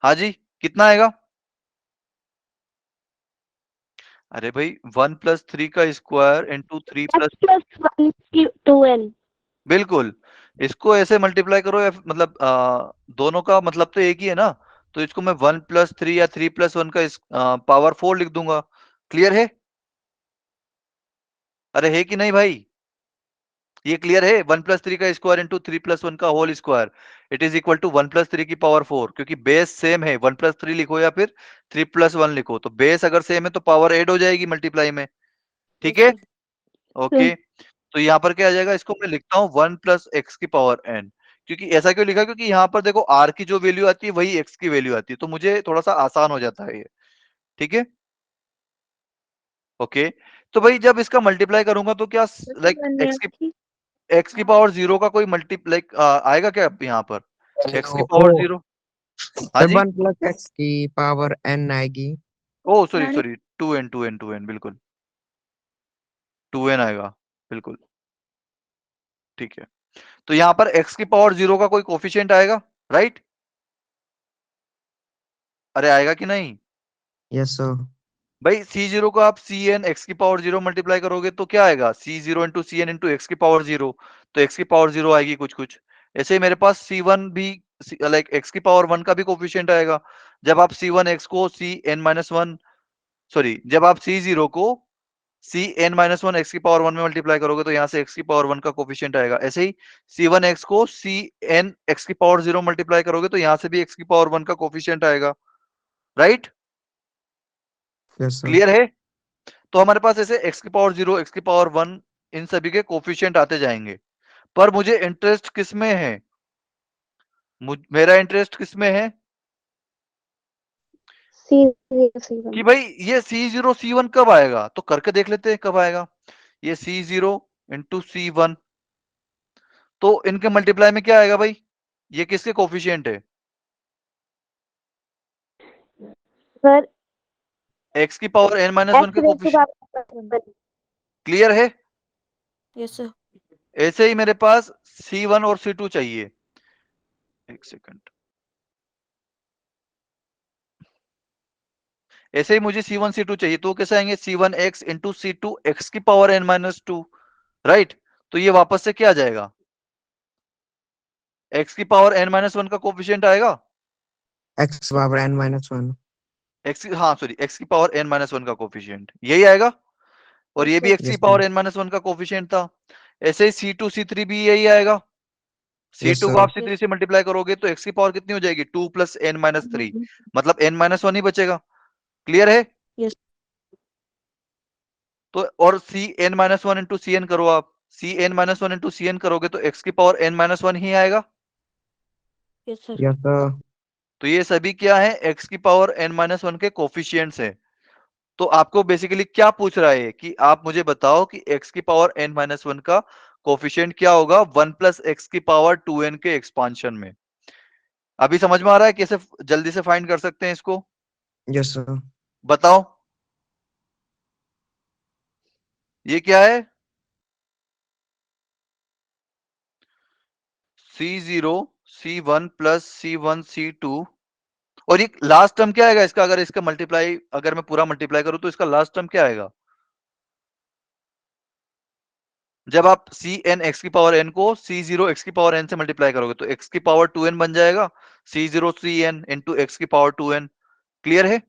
हाँ जी, कितना आएगा? अरे भाई 1 प्लस 3 का square into 3 x plus, plus 1 2n बिल्कुल, इसको ऐसे मल्टीप्लाई करो या मतलब दोनों का मतलब तो एक ही है ना, तो इसको मैं 1 प्लस 3 या 3 प्लस 1 का पावर 4 लिख दूंगा। क्लियर है? अरे है कि नहीं भाई? ये क्लियर है? 1 प्लस 3 का स्क्वायर इंटू 3 प्लस 1 का whole square, it is equal to 1 plus 3 की पावर 4, क्योंकि बेस सेम है, 1 प्लस 3 लिखो या फिर 3 प्लस 1 लिखो, तो बेस अगर सेम है तो पावर ऐड हो जाएगी मल्टीप्लाई में। ठीक यस है? सर। ओके, तो यहाँ पर क्या आ जाएगा, इसको मैं लिखता हूँ 1 प्लस एक्स की पावर n। क्योंकि ऐसा क्यों लिखा, क्योंकि यहाँ पर देखो r की जो वैल्यू आती है वही x की वैल्यू आती है, तो मुझे थोड़ा सा आसान हो जाता है ये। ठीक है, ओके, तो भाई जब इसका मल्टीप्लाई करूंगा तो क्या लाइक एक्स की पावर 0 का कोई लाइक आएगा क्या यहाँ पर, एक्स की ओ पावर 0? हाँ सर, जी, 1 प्लस एक्स की पावर n आएगी। ओ सॉरी सॉरी, 2n बिल्कुल, 2n आएगा, बिल्कुल, ठीक है। तो यहाँ पर x की पावर 0 का कोई कोफिशिएंट आएगा, राइट? अरे आएगा कि नहीं? Yes sir. भाई C0 को आप Cn x की पावर 0 मल्टीप्लाई करोगे तो क्या आएगा? C0 into Cn into x की पावर 0, तो x की पावर 0 आएगी कुछ कुछ। ऐसे ही मेरे पास C1 भी लाइक x की पावर 1 का भी कोफिशिएंट आएगा। जब आप C1x को Cn-1 सॉरी जब आप C0 को Cn-1 x की पावर 1 में मल्टीप्लाई करोगे तो यहाँ से x की पावर 1 का कोफिशिएंट आएगा। ऐसे ही C1x को Cn x की पावर 0 मल्टीप्लाई करोगे तो यहाँ से भी x की पावर 1 का कोफिशिएंट आएगा। राइट? Yes sir. क्लियर है? तो हमारे पास ऐसे x की पावर 0, x की पावर 1 इन सभी के कोफिशिएंट आते जाएंगे। पर मुझे इंटरेस्ट किस में है? मेरा इंटरेस्ट किस में है C0 कि भाई ये C0 C1 कब आएगा? तो करके देख लेते हैं कब आएगा। ये C0 इंटू C1, तो इनके मल्टीप्लाई में क्या आएगा भाई? ये किसके कोफिशिएंट है? सर x की पावर n-1 x के raise to coefficient. Power clear है? Yes sir. ऐसे ही मेरे पास C1 और C2 चाहिए। एक सेकंड। ऐसे ही मुझे C1 C2 चाहिए तो कैसे आएंगे? C1x इंटू C2 x की पावर n-2, राइट? तो ये वापस से क्या आ जाएगा? x की पावर n-1 का कोफिशिएंट आएगा। X power n-1। हाँ सॉरी x की पावर n-1 का कोफिशिएंट यही आएगा। और ये भी x की यस पावर सर। n-1 का कोफिशिएंट था। ऐसे ही C2 C3 भी यही आएगा। यस C2 को सर। आप C3 से मल्टीप्लाई करोगे तो x की पावर कितनी हो जाएगी? 2 प्लस n-3, मतलब n-1 ही बचेगा। क्लियर है? यस तो और Cn-1 इंटू Cn करो आप। Cn-1 इंटू Cn करोगे तो x की पावर n-1 ही आएगा। Yes sir. Yes sir. तो ये सभी क्या है? x की पावर n-1 के कोफिशिएंट्स हैं। तो आपको बेसिकली क्या पूछ रहा है कि आप मुझे बताओ कि x की पावर n-1 का कोफिशिएंट क्या होगा 1 प्लस x की पावर 2n के एक्सपांशन में। अभी समझ में आ रहा है कैसे जल्दी से फाइंड कर सकते हैं इसको? Yes sir. बताओ ये क्या है? C0 C1 plus C1 C2, और ये लास्ट टर्म क्या आएगा इसका? अगर इसका मल्टीप्लाई अगर मैं पूरा मल्टीप्लाई करूं तो इसका लास्ट टर्म क्या आएगा? जब आप Cn x की पावर n को C0 x की पावर n से मल्टीप्लाई करोगे तो x की पावर 2n बन जाएगा। C0 Cn इंटू x की पावर 2n। क्लियर है?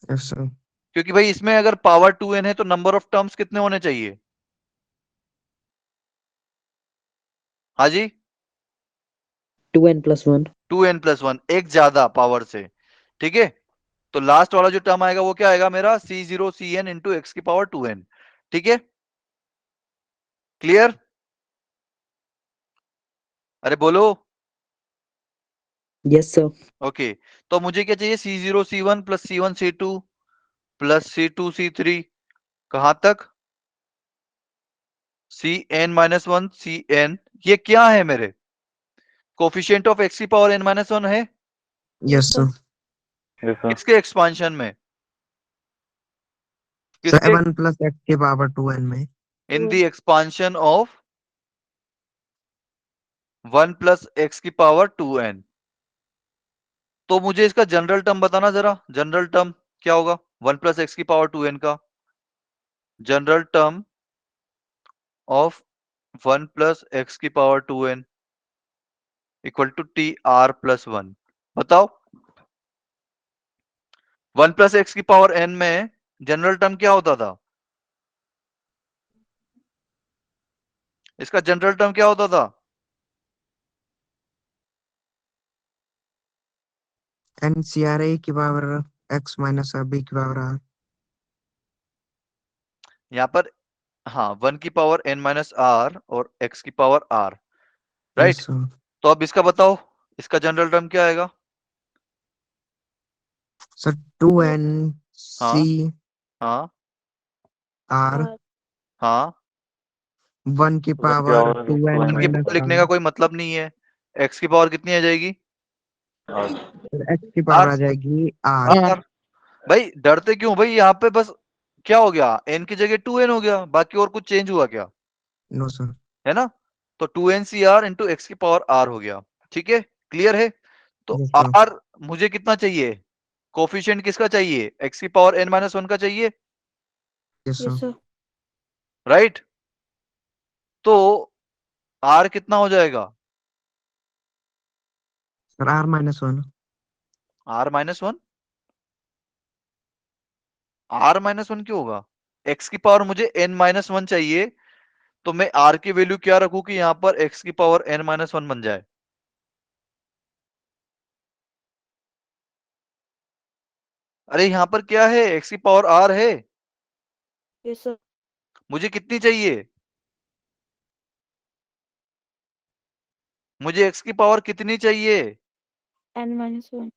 Yes sir. क्योंकि भाई इसमें अगर पावर 2n है तो नंबर ऑफ टर्म्स कितने होने चाहिए? हाँ जी, 2n+1। 2n प्लस 1, एक ज्यादा पावर से। ठीक है? तो लास्ट वाला जो टर्म आएगा वो क्या आएगा मेरा? C0 Cn इंटू एक्स की पावर 2n। ठीक है? क्लियर? अरे बोलो। Yes sir. ओके, तो मुझे क्या चाहिए? C0 C1 plus C1 C2 plus C2 C3, कहां तक? Cn-1 Cn, ये क्या है मेरे? कोफिशिएंट ऑफ x की पावर n-1 है। Yes sir. किसके एक्सपांशन में? किसके? 7 प्लस एक्स की पावर 2n में। In the expansion of 1 plus x की पावर 2n। तो मुझे इसका जनरल टर्म बताना जरा। जनरल टर्म क्या होगा 1 प्लस एक्स की पावर 2n का? General term of 1 plus x की power 2n equal to T r plus 1। बताओ 1 प्लस एक्स की पावर n में जनरल टर्म क्या होता था? इसका जनरल टर्म क्या होता था? NCR A की पावर x माइनस b की पावर r। यहां पर हाँ 1 की पावर n माइनस आर और x की power r। Yes right? Sir. तो अब इसका बताओ, इसका जनरल टर्म क्या आएगा? सर 2n हाँ c हाँ r हाँ। 1 की पावर 2n वन की माइनस पावर लिखने r। का कोई मतलब नहीं है। x की पावर कितनी आ जाएगी? x की पावर r। आ जाएगी r। r। भाई डरते क्यों भाई? यहाँ पे बस क्या हो गया? n की जगह 2n हो गया, बाकी और कुछ चेंज हुआ क्या? No sir. है ना? तो 2ncr इंटू एक्स की पावर r हो गया। ठीक है? क्लियर है? तो यस सर। r मुझे कितना चाहिए? कोफिशिएंट किसका चाहिए? x की पावर n माइनस वन का चाहिए, yes yes sir. Sir. Right? तो r कितना हो जाएगा? Sir r minus one. r minus one. r minus one क्यों होगा? x की पावर मुझे n माइनस वन चाहिए, तो मैं r की वैल्यू क्या रखूं कि यहां पर x की पावर n माइनस वन बन जाए? अरे यहां पर क्या है? x की पावर r है, यस सर। मुझे कितनी चाहिए? मुझे x की पावर कितनी चाहिए? n-1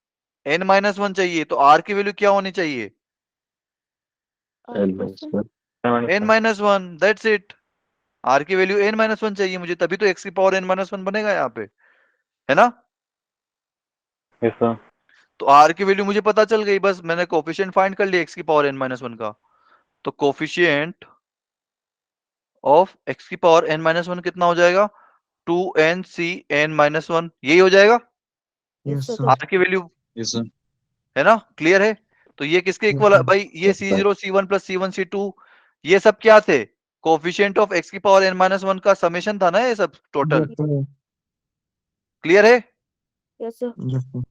n माइनस वन चाहिए, तो r की वैल्यू क्या होनी चाहिए? n minus one, that's it. r की वैल्यू n माइनस वन चाहिए मुझे, तभी तो x की पावर n माइनस वन बनेगा यहाँ पे, है ना? Yes sir. तो r की वैल्यू मुझे पता चल गई, बस मैंने कोफिशिएंट फाइंड कर लिया x की पावर n माइनस वन का। तो कोफिशिएंट ऑफ x की पावर n माइनस वन कितना हो जाएगा? 2nc n माइनस वन, यही हो जाएगा yes yes sir. Sir. r की वैल्यू, Yes, sir. है ना? क्लियर है? तो ये किसके यस इक्वल है सर। भाई? ये c0 c1 plus c1 c2, ये सब क्या थे? कोफिशिएंट ऑफ x की पावर n माइनस वन का समेशन था ना ये सब टोटल। Yes sir. क्लियर है? Yes sir. Yes sir.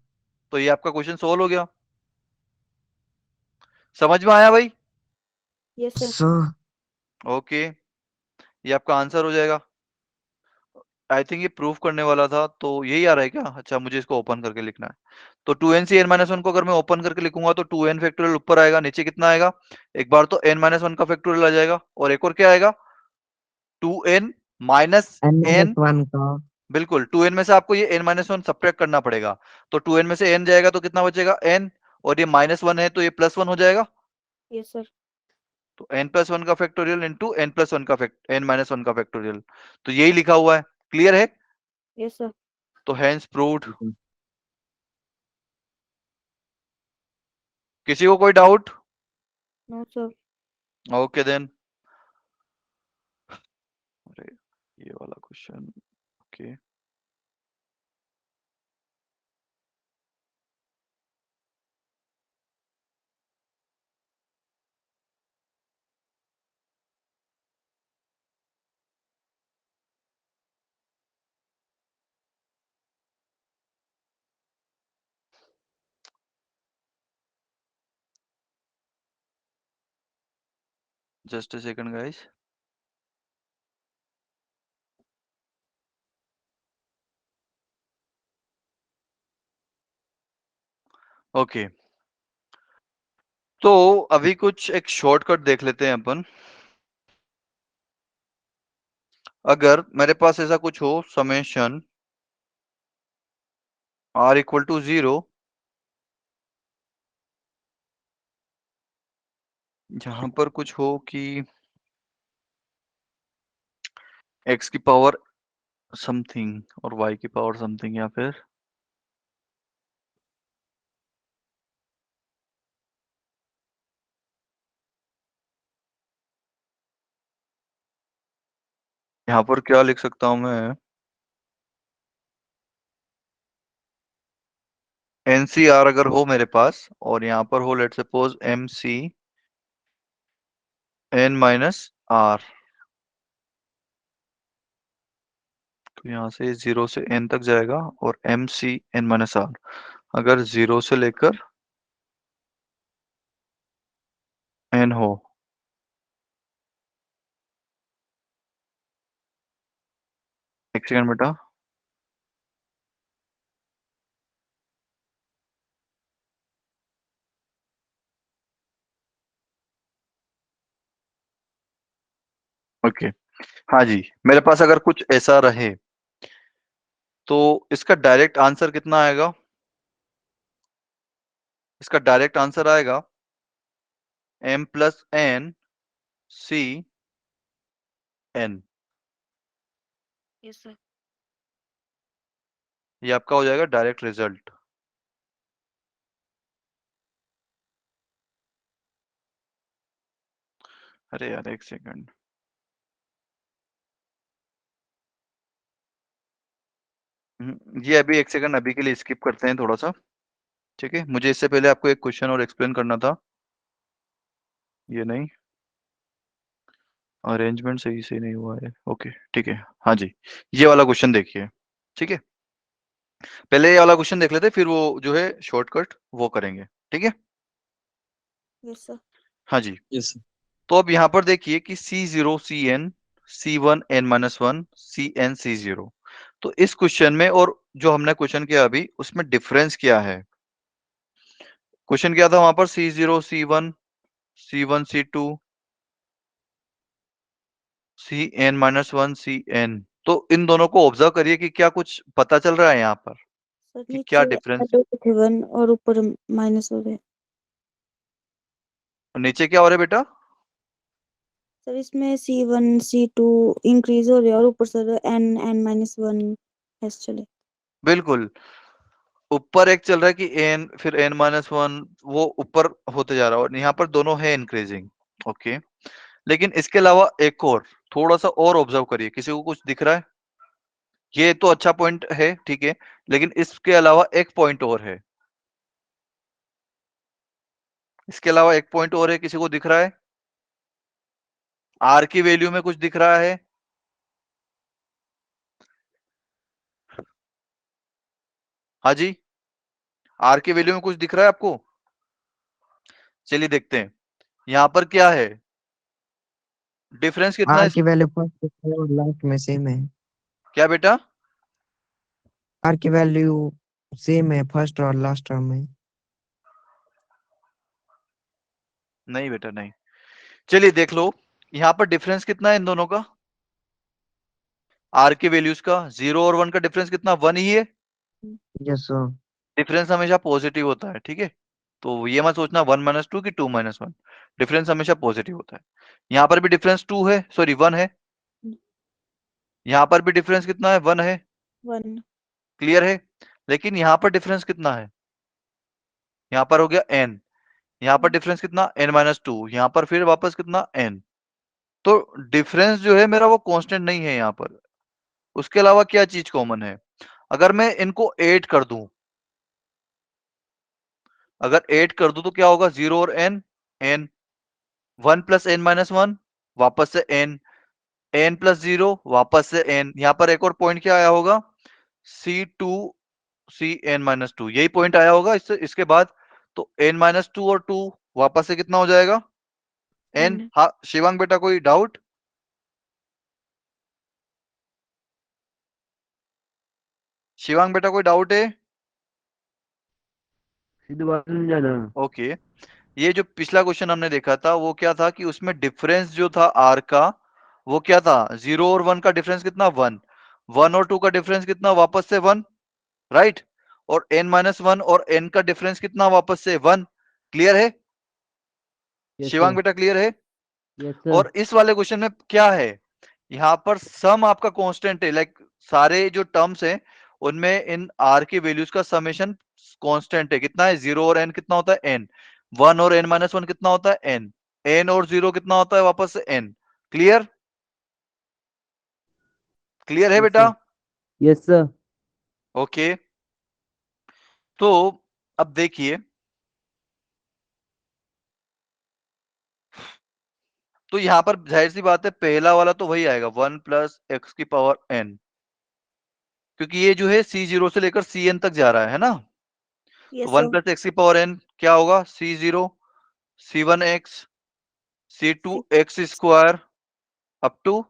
तो ये आपका क्वेश्चन सोल्व हो गया। समझ में आया भाई? Yes sir. सर ओके, ये आपका आंसर हो जाएगा। आई थिंक ये प्रूफ करने वाला था, तो यही आ रहा है क्या? अच्छा, मुझे इसको ओपन करके लिखना है। तो 2nc n माइनस वन को अगर मैं ओपन करके लिखूंगा तो 2n फैक्टोरियल ऊपर आएगा, नीचे कितना आएगा? एक बार तो n माइनस वन का फैक्टोरियल आ जाएगा, और एक और क्या आएगा? 2n minus n minus n। One का। बिल्कुल, 2n में से आपको ये n माइनस वन सब्ट्रैक्ट करना पड़ेगा। तो 2n में से n जाएगा तो कितना बचेगा? n, और ये माइनस वन है तो ये प्लस वन हो जाएगा। Yes sir. तो n प्लस वन का factorial into n plus one का फैक्ट n माइनस वन का फैक्टोरियल, तो यही लिखा हुआ है। क्लियर है? Yes sir. तो हैंस प्रूव्ड। Yes, sir. किसी को कोई doubt? No sir. Okay then. अरे ये वाला question, okay. Just a second guys. Okay, तो अभी कुछ एक शॉर्टकट देख लेते हैं अपन। अगर मेरे पास ऐसा कुछ हो, समेशन r इक्वल टू 0, जहां पर कुछ हो कि x की पावर समथिंग और y की पावर समथिंग, या फिर यहाँ पर क्या लिख सकता हूं मैं? NCR अगर हो मेरे पास, और यहाँ पर हो let suppose MC n minus r, तो यहाँ से 0 से n तक जाएगा, और MC n माइनस r अगर 0 से लेकर n हो। एक सेकंड बेटा। ओके, हाँ जी, मेरे पास अगर कुछ ऐसा रहे तो इसका डायरेक्ट आंसर कितना आएगा? इसका डायरेक्ट आंसर आएगा m plus n c n। Yes sir. ये आपका हो जाएगा डायरेक्ट रिजल्ट। अरे यार एक सेकंड, ये अभी एक सेकंड अभी के लिए स्किप करते हैं थोड़ा सा। ठीक है, मुझे इससे पहले आपको एक क्वेश्चन और एक्सप्लेन करना था, ये नहीं, अरेंजमेंट सही से नहीं हुआ है। ओके ठीक है, हाँ जी, ये वाला क्वेश्चन देखिए। ठीक है, पहले ये वाला क्वेश्चन देख लेते, फिर वो जो है शॉर्टकट वो करेंगे। ठीक है, यस सर। हाँ जी। Yes, sir. तो अब यहाँ पर देखिए कि C0 CN C1 N-1 CN C0, तो इस क्वेश्चन में और जो हमने क्वेश्चन किया अभी उसमें डिफरेंस क्या है। क्वेश्चन क्या था वहां पर, C0 C1 C1 C2 CN-1 CN, तो इन दोनों को ऑब्जर्व करिए कि क्या कुछ पता चल रहा है यहाँ पर सर कि क्या नीचे डिफरेंस। ऐड थे 1 और ऊपर माइनस हो गए। नीचे क्या हो रहा है बेटा? सर इसमें C1 C2 इंक्रीज हो रहा है और ऊपर सर N-1 हैश चले। बिल्कुल, ऊपर एक चल रहा है कि N फिर N-1 वो ऊपर होते जा रहा है और यहाँ पर दोनों है इंक्रीजिंग। ओके, लेकिन इसके अलावा एक और थोड़ा सा और ऑब्जर्व करिए, किसी को कुछ दिख रहा है? ये तो अच्छा पॉइंट है, ठीक है, लेकिन इसके अलावा एक पॉइंट और है, इसके अलावा एक पॉइंट और है, किसी को दिख रहा है? आर की वैल्यू में कुछ दिख रहा है? हाँ जी, आर की वैल्यू में कुछ दिख रहा है आपको? चलिए देखते हैं यहां पर क्या है, डिफरेंस कितना है आर की वैल्यू फर्स्ट और लास्ट में सेम है। क्या बेटा? आर की वैल्यू सेम है फर्स्ट और लास्ट टर्म में। नहीं बेटा नहीं, चलिए देख लो यहां पर डिफरेंस कितना है इन दोनों का, आर की वैल्यूज का, 0 और 1 का डिफरेंस कितना, 1 ही है। Yes sir. डिफरेंस हमेशा पॉजिटिव होता है, ठीक है, तो ये मत सोचना 1 - 2 की 2 - 1, डिफरेंस हमेशा पॉजिटिव होता है। यहाँ पर भी डिफरेंस 2 है, सॉरी 1 है, यहाँ पर भी डिफरेंस कितना है, 1 है, 1 क्लियर है। लेकिन यहाँ पर डिफरेंस कितना है, यहाँ पर हो गया n, यहाँ पर डिफरेंस कितना, N-2, यहाँ पर फिर वापस कितना, n, तो डिफरेंस जो है मेरा वो कांस्टेंट नहीं है यहाँ पर। उसके अलावा क्या चीज कॉमन है, अगर मैं इनको ऐड कर दूं, अगर ऐड कर दूं तो क्या होगा, 0 और n, n, 1 + n-1 वापस से n, n + 0 वापस से n, यहाँ पर एक और पॉइंट क्या आया होगा, C2 CN-2, यही पॉइंट आया होगा इससे, इसके बाद तो n-2 और 2 वापस से कितना हो जाएगा, n। n हाँ शिवांग बेटा कोई डाउट? शिवांग बेटा कोई डाउट है? ओके, ये जो पिछला क्वेश्चन हमने देखा था वो क्या था कि उसमें डिफरेंस जो था आर का वो क्या था, 0 और 1 का डिफरेंस कितना, 1, 1 और 2 का डिफरेंस कितना, वापस से 1, राइट, और N-1 और n का डिफरेंस कितना, वापस से 1, क्लियर है? शिवांग बेटा क्लियर है? और इस वाले क्वेश्चन में क्या है, यहाँ पर सम आपका कांस्टेंट है, लाइक सारे जो टर्म्स हैं उनमें इन आर की वैल्यूज का समेशन कांस्टेंट है, कितना है, 0 और n कितना होता है, n, 1 और N-1 कितना होता है, n, n और 0 कितना होता है, वापस से n, क्लियर? क्लियर है बेटा? Yes sir. ओके, तो अब देखिए, तो यहां पर जाहिर सी बात है पहला वाला तो वही आएगा, 1 + x⁴n, क्योंकि ये जो है C0 से लेकर Cn तक जा रहा है ना, तो यस 1 सर। + x⁴n क्या होगा, C0 C1x C2 x² up to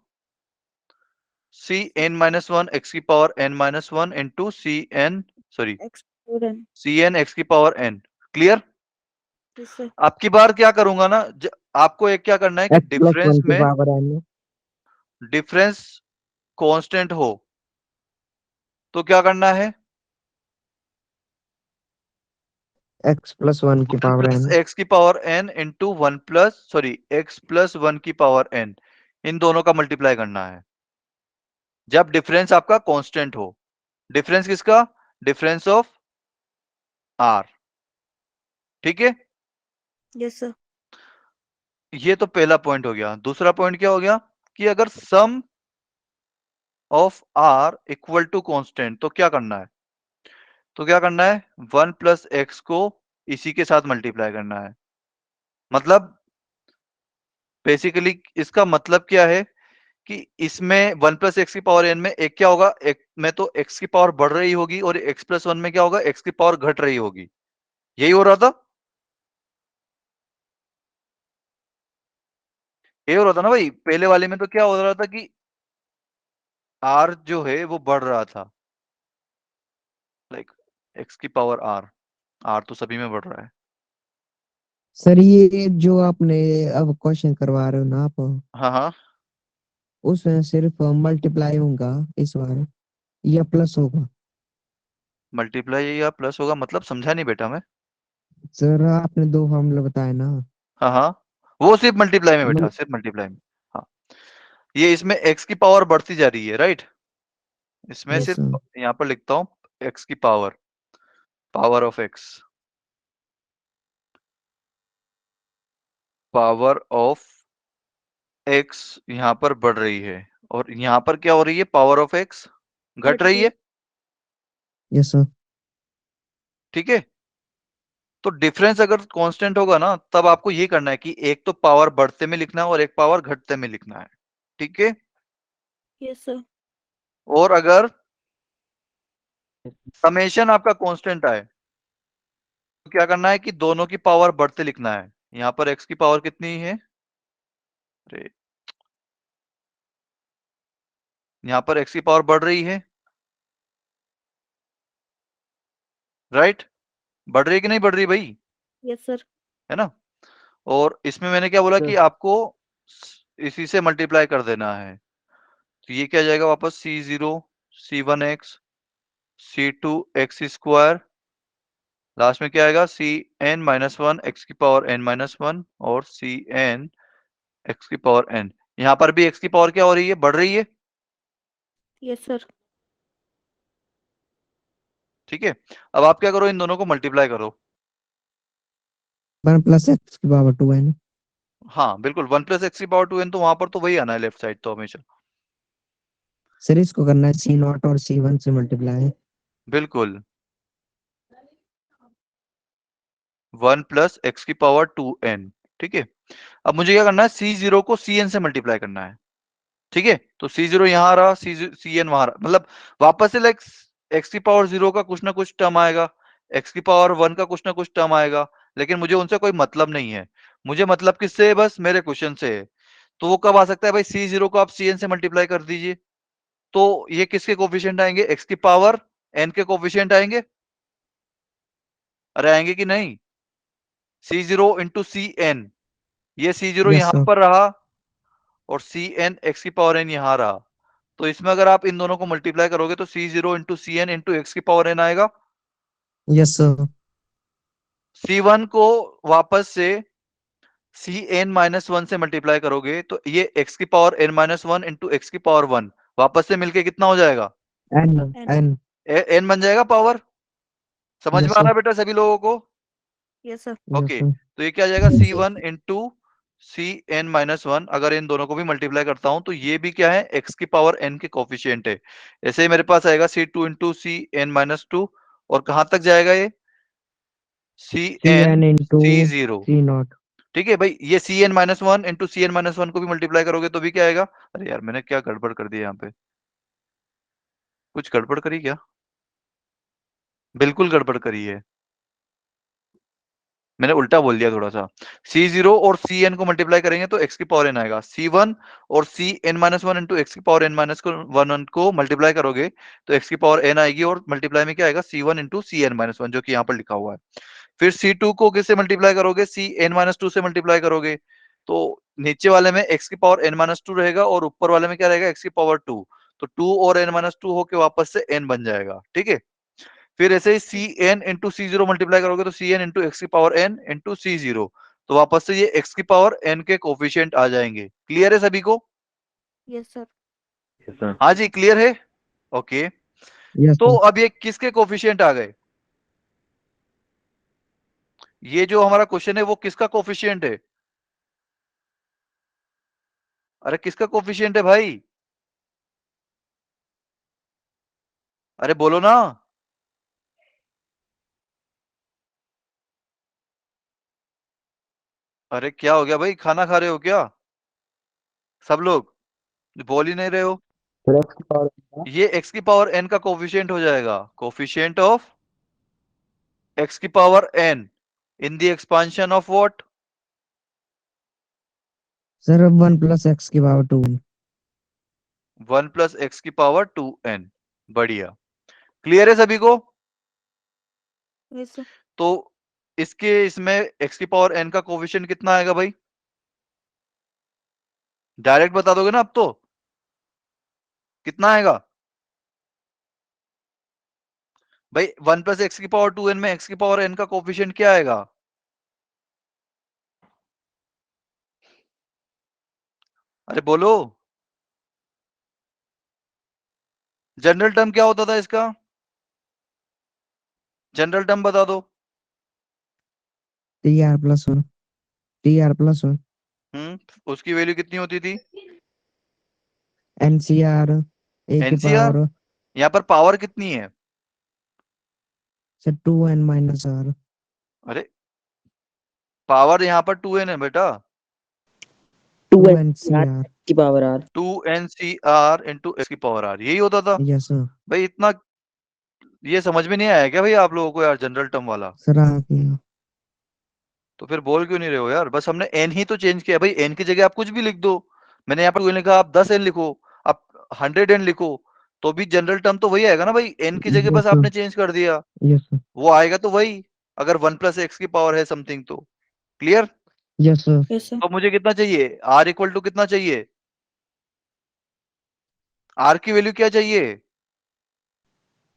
Cn-1 x⁴n-1 into Cn, sorry x और n। Cn x⁴n, clear? Yes sir. अब की बार क्या करूंगा ना, आपको एक क्या करना है कि एक्स प्लस डिफरेंस वन की में पावर एन। डिफरेंस कांस्टेंट हो तो क्या करना है, एक्स प्लस वन की 1 power + n. x⁴n into 1 + sorry x + 1 की पावर n, इन दोनों का मल्टीप्लाई करना है जब डिफरेंस आपका कांस्टेंट हो। डिफरेंस किसका, डिफरेंस ऑफ आर, ठीक है, यस सर। ये तो पहला पॉइंट हो गया। दूसरा पॉइंट क्या हो गया कि अगर sum of r equal to constant तो क्या करना है, तो क्या करना है, 1 प्लस एक्स को इसी के साथ मल्टीप्लाई करना है। मतलब बेसिकली इसका मतलब क्या है कि इसमें 1 प्लस एक्स की पावर एन में एक क्या होगा, एक में तो एक्स की पावर बढ़ रही होगी और एक्स प्लस वन में क्या होगा, एक्स की पावर घट रही होगी। यही हो रहा था, यही हो रहा था ना भाई। पहले वाले में तो क्या हो रहा था कि आर जो है वो बढ़ रहा था, लाइक एक्स की पावर आर, आर तो सभी में बढ़ रहा है। सर ये जो आपने अब क्वेश्चन करवा रहे हो ना आप, हाँ हाँ, उसमें सिर्फ मल्टीप्लाई होगा इस बार या प्लस होगा? मल्टीप्लाई या प्लस होगा मतलब समझा नहीं बेटा मैं। सर आपने दो फॉर्मूला बताया ना। हाँ हाँ, वो सिर्फ मल्टीप्लाई में बेटा, मल- सिर्फ मल्टीप्लाई में। हाँ, ये इसमें एक्स की पावर बढ़ती जा रही है, राइट। इसमें यस सिर्फ सर। यहाँ पर लिखता हूँ एक्स की power, power of x, power of x यहाँ पर बढ़ रही है और यहाँ पर क्या हो रही है, पावर ऑफ एक्स घट रही है। Yes sir. ठीक है, तो डिफरेंस अगर कांस्टेंट होगा ना तब आपको ये करना है कि एक तो पावर बढ़ते में लिखना है और एक पावर घटते में लिखना है। ठीक है, यस सर। और अगर समेशन आपका कांस्टेंट आए तो क्या करना है कि दोनों की पावर बढ़ते लिखना है। यहाँ पर एक्स की पावर कितनी है, अरे यहाँ पर एक्स की पावर बढ़ रही है, राइट। बढ़ रही है कि नहीं बढ़ रही भाई, यस सर। है ना। और इसमें मैंने क्या बोला कि आपको इसी से मल्टीप्लाई कर देना है। तो ये क्या जाएगा वापस, C zero C one x C two x square, last में क्या आएगा, C n minus one x की पावर एन माइनस वन और सी एन एक्स की पावर एन। यहाँ पर भी एक्स की पावर क्या हो रही है, बढ़ रही है। Yes sir. ठीक है, अब आप क्या करो, इन दोनों को मल्टीप्लाई करो। 1 + x की पावर 2 है ना? हाँ बिल्कुल, 1 प्लस एक्स की पावर टू एन, तो वहां पर तो वही आना है लेफ्ट साइड तो हमेशा। सर इसको करना है C0 और C1 से मल्टीप्लाई। बिल्कुल, 1 प्लस एक्स की पावर टू एन। ठीक है, अब मुझे क्या करना है, सी जीरो को सी एन से मल्टीप्लाई करना है। ठीक है, तो सी जीरो यहाँ रहा, सी एन वहां रहा, मतलब वापस से लाइक एक्स की पावर जीरो का कुछ ना कुछ टर्म आएगा, एक्स की पावर वन का कुछ ना कुछ टर्म आएगा, लेकिन मुझे उनसे कोई मतलब नहीं है। मुझे मतलब किससे है, बस मेरे क्वेश्चन से है। तो वो कब आ सकता है भाई, सी जीरो को आप सी एन से मल्टीप्लाई कर दीजिए, तो ये किसके कोफिशिएंट आएंगे, एक्स की पावर एन के कोफिशिएंट आएंगे। अरे आएंगे कि नहीं, सी जीरो इंटू सी एन, ये सी जीरो यस यहां सर। पर रहा और सी एन एक्स की पावर एन यहां रहा। तो इसमें अगर आप इन दोनों को मल्टीप्लाई करोगे तो C zero into C n into x की पावर एन आएगा। Yes sir. सी वन को वापस से सी एन माइनस वन से मल्टीप्लाई करोगे तो ये एक्स की power n minus one into x की पावर वन वापस से मिलके कितना हो जाएगा, एन। एन। एन। एन बन जाएगा पावर। समझ में यस आ रहा सर। है बेटा सभी लोगों को। Yes sir. Yes okay, sir. तो ये क्या आ जाएगा, C one into C n minus one. अगर इन दोनों को भी मल्टीप्लाई करता हूं तो ये भी क्या है, एक्स की पावर एन के कोफिशिएंट है। ऐसे ही मेरे पास आएगा C two into C n minus two, और कहां तक जाएगा ये, C n Cn into C zero. C0। ठीक है भाई, ये C n minus one into C n minus one को भी मल्टीप्लाई करोगे तो भी क्या आएगा। अरे यार मैंने क्या गड़बड़ कर दिया यहाँ पे, कुछ गड़बड़ करी क्या, बिल्कुल गड़बड़ करी है, मैंने उल्टा बोल दिया थोड़ा सा। सी जीरो और सी एन को मल्टीप्लाई करेंगे तो एक्स की पावर एन आएगा, सी वन और सी n minus one into x की पावर एन माइनस वन को मल्टीप्लाई करोगे तो एक्स की पावर एन आएगी, और मल्टीप्लाई में क्या आएगा, सी one into C n minus one, जो कि यहाँ पर लिखा हुआ है। फिर सी टू को किससे मल्टीप्लाई करोगे, सी एन माइनस टू से मल्टीप्लाई करोगे, तो नीचे वाले में एक्स की पावर एन माइनस टू रहेगा और ऊपर वाले में क्या रहेगा, एक्स की पावर टू। तो टू और एन माइनस टू होके वापस से एन बन जाएगा। ठीक है, फिर ऐसे ही सी n into C zero multiply करोगे तो सी एन इंटू एक्स की power n into C zero, तो वापस से ये एक्स की पावर एन के कोफिशिएंट आ जाएंगे। क्लियर है सभी को। Yes sir. Yes sir. हाँ जी क्लियर है, ओके। यस तो सर। अब ये किसके कोफिशिएंट आ गए, ये जो हमारा क्वेश्चन है वो किसका कोफिशिएंट है, अरे किसका कोफिशिएंट है भाई, अरे बोलो ना। अरे क्या हो गया भाई, खाना खा रहे हो क्या सब लोग, बोल ही नहीं रहे हो। सर एक्स की पावर n ये x की पावर n का कोफिशिएंट हो जाएगा, कोफिशिएंट ऑफ x की power n in the expansion of what, sir 1 + x⁴ 2। 1 plus x की पावर 2n। बढ़िया, क्लियर है सभी को। Yes sir. तो इसके इसमें x की पावर n का कोफिशिएंट कितना आएगा भाई, डायरेक्ट बता दोगे ना अब तो, कितना आएगा भाई। 1 प्लस एक्स की पावर 2n में x की पावर n का कोफिशिएंट क्या आएगा, अरे बोलो। जनरल टर्म क्या होता था इसका, जनरल टर्म बता दो। tr+1 tr+1 उसकी वैल्यू कितनी होती थी, ncr एनसीआर, a⁴ यहाँ पर पावर कितनी है, सर 2n - r। अरे पावर यहाँ पर 2n है बेटा, 2ncr। की power r. 2ncr into x की पावर r, यही होता था यस सर। भाई। इतना ये समझ में नहीं आया क्या भाई आप लोगों को यार, जनरल टर्म वाला। सर आ गया। तो फिर बोल क्यों नहीं रहे हो यार, बस हमने n ही तो चेंज किया भाई, n की जगह आप कुछ भी लिख दो। मैंने यहाँ पर कोई लिखा आप 10n लिखो, आप 100n लिखो, तो भी जनरल टर्म तो वही आएगा ना भाई, n की जगह यस बस सर। आपने चेंज कर दिया, यस सर। वो आएगा तो वही, अगर 1 प्लस एक्स की पावर है समथिंग तो। Clear. Yes sir. Yes sir. तो मुझे कितना चाहिए, r इक्वल टू कितना चाहिए, r की वैल्यू क्या चाहिए,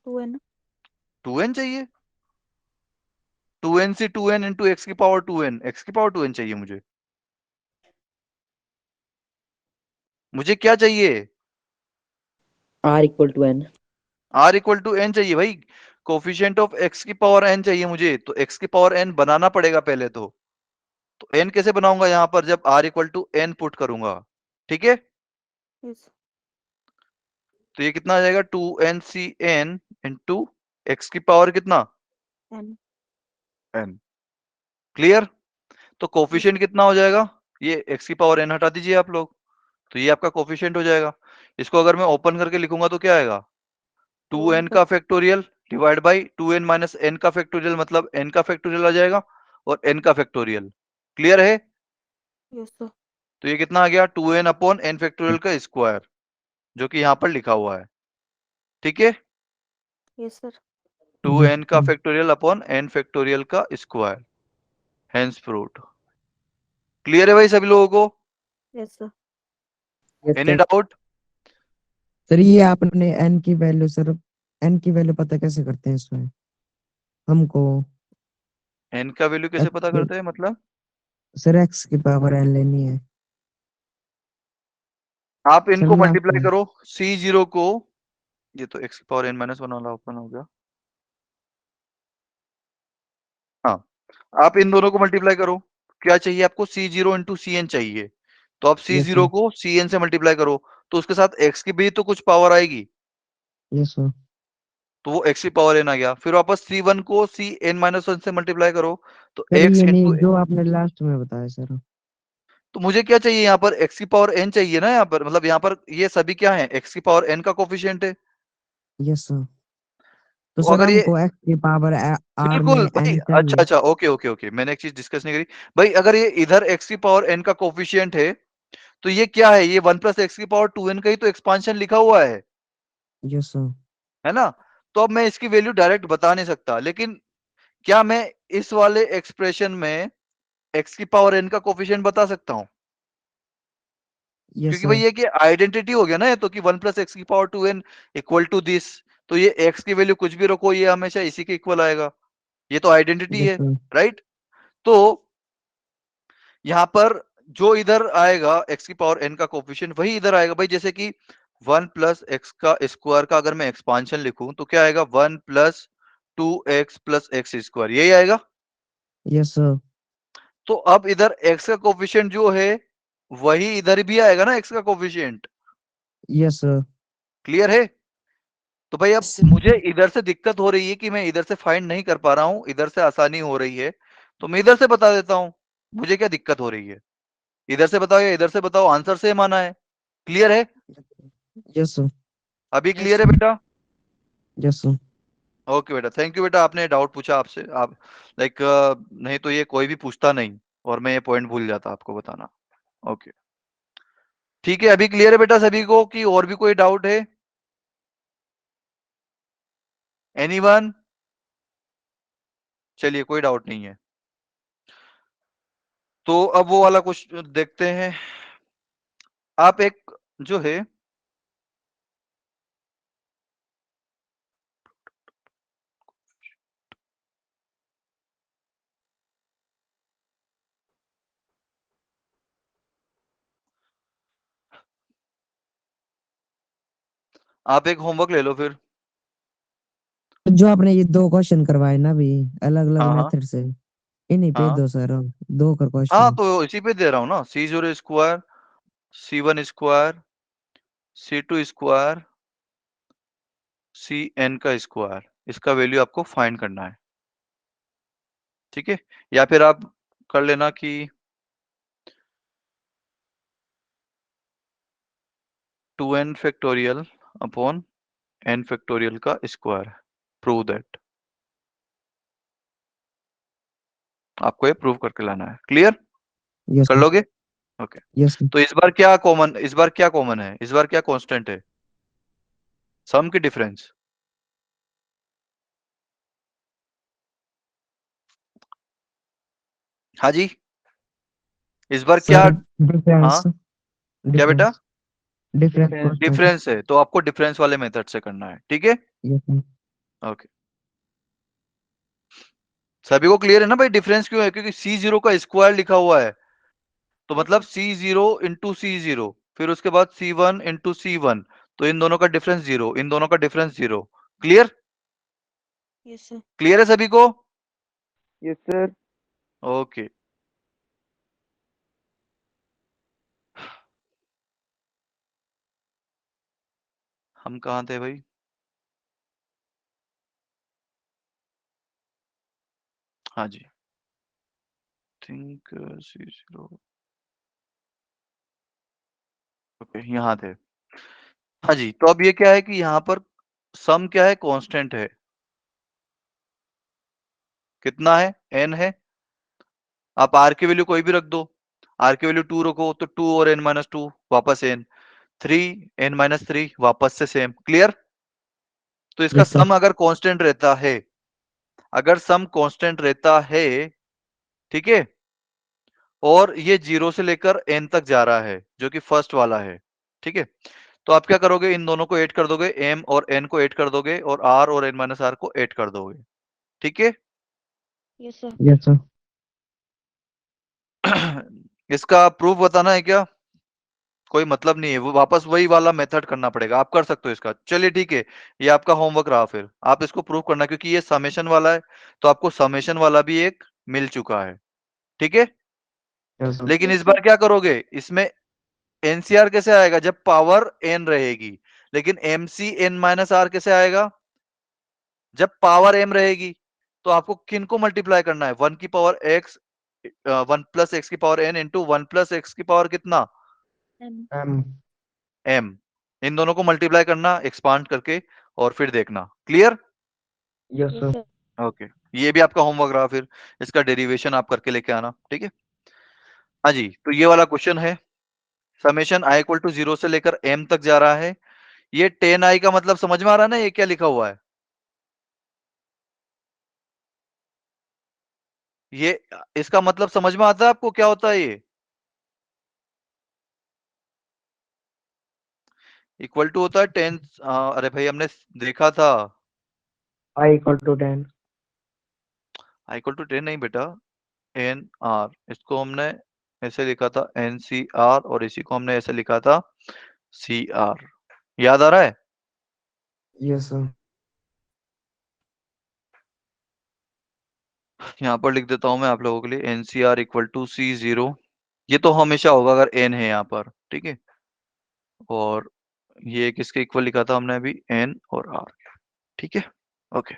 2n। 2n चाहिए, 2n से 2n इंटू एक्स की पावर 2n, एक्स की पावर 2n चाहिए मुझे, मुझे क्या चाहिए, r=n। r equal to N चाहिए भाई, कोफिशिएंट ऑफ x की पावर n चाहिए मुझे, तो x की पावर n बनाना पड़ेगा पहले तो n कैसे बनाऊंगा यहाँ पर, जब r equal to n put करूंगा, ठीक है। यस। तो ये कितना आ जाएगा, 2ncn इंटू एक्स की पावर कितना, n। n। क्लियर। तो यस। कोफिशिएंट कितना हो जाएगा, ये x की पावर n हटा दीजिए आप लोग, तो ये आपका कोफिशिएंट हो जाएगा। इसको अगर मैं ओपन करके लिखूंगा तो क्या आएगा, 2n 2n का factorial divide by 2n minus n का फैक्टोरियल, मतलब n का फैक्टोरियल आ जाएगा और n का फैक्टोरियल। क्लियर है। Yes sir. तो ये कितना आ गया, 2n अपॉन n फैक्टोरियल का स्क्वायर, जो कि यहाँ पर लिखा हुआ है, ठीक है। Yes sir. 2n का फैक्टोरियल अपॉन n फैक्टोरियल का स्क्वायर, हेंस प्रूव्ड। क्लियर है भाई सभी लोगों को, yes sir. Yes any sir. Doubt. Sir ये आपने n की वैल्यू, सर n की वैल्यू पता कैसे करते हैं इसमें हमको? n का वैल्यू कैसे पता x करते हैं मतलब, सर x की पावर n लेनी है। आप सर इनको मैं मल्टीप्लाई आपको करो, c0 को, ये तो x की पावर n माइनस वन वाला ओपन हो गया, हाँ, आप इन दोनों को मल्टीप्लाई करो, क्या चाहिए आपको, c0 इंटू सी एन चाहिए, तो आप यस c0 सर। को cn से मल्टीप्लाई करो, तो उसके साथ x की भी तो कुछ पावर आएगी, यस सर। तो वो x की पावर n आ गया। फिर वापस c1 को cn-1 से मल्टीप्लाई करो, तो सर x ये नहीं इंटू, जो आपने लास्ट में बताया सर। तो मुझे क्या चाहिए यहाँ पर, x की पावर n चाहिए ना यहाँ पर, मतलब यहाँ पर ये सभी क्या है, x की पावर n का कोफिशिएंट है। Yes sir. तो तो सर अगर ये, हमको x की पावर r बिल्कुल में भाई, n अच्छा चाहिए। अच्छा, ओके ओके ओके, मैंने एक चीज डिस्कस नहीं करी भाई, अगर ये इधर x की पावर n का कोफिशिएंट है, तो ये क्या है, ये 1 प्लस एक्स की पावर 2n का ही तो एक्सपांशन लिखा हुआ यस सर। है ना। तो अब मैं इसकी वैल्यू डायरेक्ट बता नहीं सकता, लेकिन क्या मैं इस वाले एक्सप्रेशन में x की पावर n का कोफिशिएंट बता सकता हूं, यस क्योंकि भाई सर। ये कि आइडेंटिटी हो गया ना ये तो, कि 1 प्लस एक्स की power 2n equal to this, तो ये x की वैल्यू कुछ भी रखो, ये हमेशा इसी के इक्वल आएगा, ये तो आइडेंटिटी यस है, सर। राइट। तो यहाँ पर जो इधर आएगा x की पावर n का कोफिशिएंट वही इधर आएगा भाई, जैसे कि 1 प्लस एक्स का स्क्वायर का अगर मैं एक्सपांशन लिखूं तो क्या आएगा, 1 plus 2x plus x square, यही आएगा। Yes sir. तो अब इधर x का कोफिशिएंट जो है वही इधर भी आएगा ना, x का कोफिशिएंट। Yes sir. क्लियर है। तो भाई अब मुझे इधर से दिक्कत हो रही है कि मैं इधर से फाइंड नहीं कर पा रहा हूं, इधर से आसानी हो रही है, तो मैं इधर से बता देता हूं। मुझे क्या दिक्कत हो रही है? इधर से बताओ या इधर से बताओ, आंसर सेम आना है। क्लियर है? Yes sir. अभी क्लियर है बेटा? Yes sir. ओके बेटा, थैंक यू बेटा, आपने डाउट पूछा आपसे। आप लाइक नहीं तो ये कोई भी पूछता नहीं और मैं ये पॉइंट भूल जाता आपको बताना। ओके ठीक है, अभी क्लियर है बेटा सभी को कि और भी कोई डाउट है? एनीवन? चलिए कोई डाउट नहीं है, तो अब वो वाला कुछ देखते हैं। आप एक जो है आप एक होमवर्क ले लो फिर। जो आपने ये 2 क्वेश्चन करवाए ना अभी, अलग अलग हाँ हाँ मेथड से, इन्हीं पे हाँ दो सर अब, 2 कर हाँ, क्वेश्चन। तो इसी पे दे रहा हूँ ना, C0 square, C1 square, C2 square, CN का स्क्वायर, इसका वैल्यू आपको फाइंड करना है। ठीक है, या फिर आप कर लेना कि 2n factorial upon n factorial का स्क्वायर, प्रूव दैट। आपको ये प्रूव करके लाना है। क्लियर? यस कर सर। लोगे? ओके। Yes sir. तो इस बार क्या कॉमन है, इस बार क्या कांस्टेंट है? सम की डिफरेंस। हाँ जी, इस बार क्या? Sir difference. हाँ, क्या बेटा? डिफरेंस। Difference constant. डिफरेंस है, तो आपको डिफरेंस वाले मेथड से करना है। ठीक है, यस सर। ओके। सभी को क्लियर है ना भाई? डिफरेंस क्यों है? क्योंकि C0 का स्क्वायर लिखा हुआ है, तो मतलब C0 इंटू C0, फिर उसके बाद C1 इंटू C1, तो इन दोनों का डिफरेंस 0, इन दोनों का difference 0। Clear? Yes sir. Clear है सभी को? Yes sir. ओके। हम कहाँ थे भाई? हाँ जी, थिंक C0, ओके यहाँ थे। हाँ जी, तो अब ये क्या है कि यहाँ पर सम क्या है? कांस्टेंट है। कितना है? n है। आप r की वैल्यू कोई भी रख दो, r की वैल्यू 2 रखो तो 2 और n-2 वापस n, 3 n-3 वापस से सेम। क्लियर? तो इसका यस सर। सम अगर कांस्टेंट रहता है, अगर सम कांस्टेंट रहता है, ठीक है, और ये 0 से लेकर n तक जा रहा है जो कि फर्स्ट वाला है, ठीक है, तो आप क्या करोगे? इन दोनों को ऐड कर दोगे, m और n को ऐड कर दोगे और r और n-r को ऐड कर दोगे। ठीक है? Yes sir. Yes sir. इसका प्रूफ बताना है क्या? कोई मतलब नहीं है, वो वापस वही वाला मेथड करना पड़ेगा। आप कर सकते हो इसका। चलिए ठीक है, ये आपका होमवर्क रहा। फिर आप इसको प्रूव करना, क्योंकि ये समेशन वाला है, तो आपको समेशन वाला भी एक मिल चुका है। ठीक है, यस सर। लेकिन इस यस बार सर। क्या करोगे? इसमें एनसीआर कैसे आएगा? जब पावर एन रहेगी। लेकिन एमसी एन माइनस आर कैसे आएगा? जब पावर एम रहेगी। तो आपको किन को मल्टीप्लाई करना है? 1 की पावर एक्स, 1 प्लस एक्स की power n into 1 plus x की पावर कितना? एम। एम। एम। इन दोनों को मल्टीप्लाई करना एक्सपांड करके, और फिर देखना। Clear? Yes yes sir. Sir. Okay, ये भी आपका होमवर्क रहा। फिर इसका डेरिवेशन आप करके लेके आना। ठीक है, हाँ जी, तो ये वाला क्वेश्चन है। समेशन i इक्वल टू 0 से लेकर m तक जा रहा है। ये 10i का मतलब समझ में आ रहा है ना? ये क्या लिखा हुआ है? ये इसका मतलब समझ में आता है आपको क्या होता है? ये इक्वल टू होता है 10। अरे भाई, हमने देखा था। I equal to 10। i equal to 10 नहीं बेटा, एन आर। इसको हमने ऐसे लिखा था एन सी आर, और इसी को हमने ऐसे लिखा था सी आर। याद आ रहा है? Yes sir. यहाँ पर लिख देता हूं मैं आप लोगों के लिए, n C r equal to C0। ये तो हमेशा होगा अगर n है यहाँ पर। ठीक है, और ये किसके इक्वल लिखा था हमने अभी? n और r। ठीक है, ओके।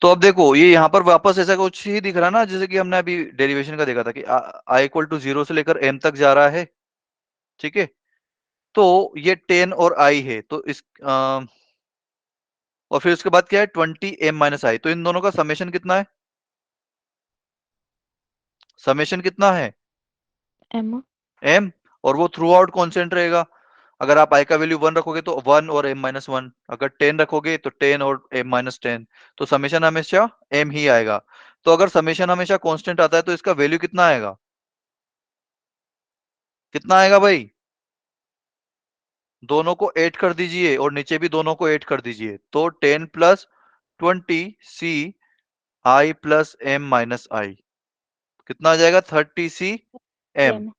तो अब देखो ये यहाँ पर वापस ऐसा कुछ ही दिख रहा है ना, जैसे कि हमने अभी डेरिवेशन का देखा था कि आई इक्वल टू 0 से लेकर m तक जा रहा है, ठीक है। तो ये 10 और i है, तो इस और फिर उसके बाद क्या है 20m-i, तो इन दोनों का समेशन कितना है? समेशन कितना है? m। m, और वो थ्रू आउट कॉन्स्टेंट रहेगा। अगर आप i का वैल्यू 1 रखोगे तो 1 और m-1, अगर 10 रखोगे तो 10 और m-10, तो समेशन हमेशा m ही आएगा। तो अगर समेशन हमेशा कांस्टेंट आता है तो इसका वैल्यू कितना आएगा? कितना आएगा भाई? दोनों को ऐड कर दीजिए और नीचे भी दोनों को ऐड कर दीजिए, तो 10 प्लस 20 सी आई प्लस m-i, कितना आ जाएगा? 30 सी m। m।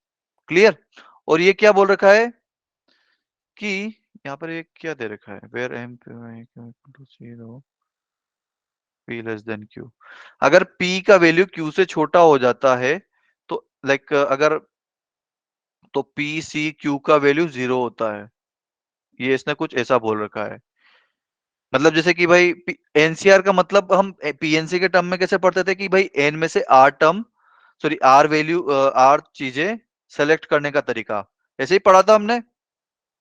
क्लियर? और ये क्या बोल रखा है कि यहाँ पर एक क्या दे रखा है, where m to 0 p less than q। अगर p का वैल्यू q से छोटा हो जाता है तो लाइक अगर तो p c q का वैल्यू 0 होता है, ये इसने कुछ ऐसा बोल रखा है। मतलब जैसे कि भाई एनसीआर का मतलब हम पीएनसी के टर्म में कैसे पढ़ते थे कि भाई एन में से r term, sorry r value, r चीजें सेलेक्ट करने का तरीका, ऐसे ही पढ़ा था हमने,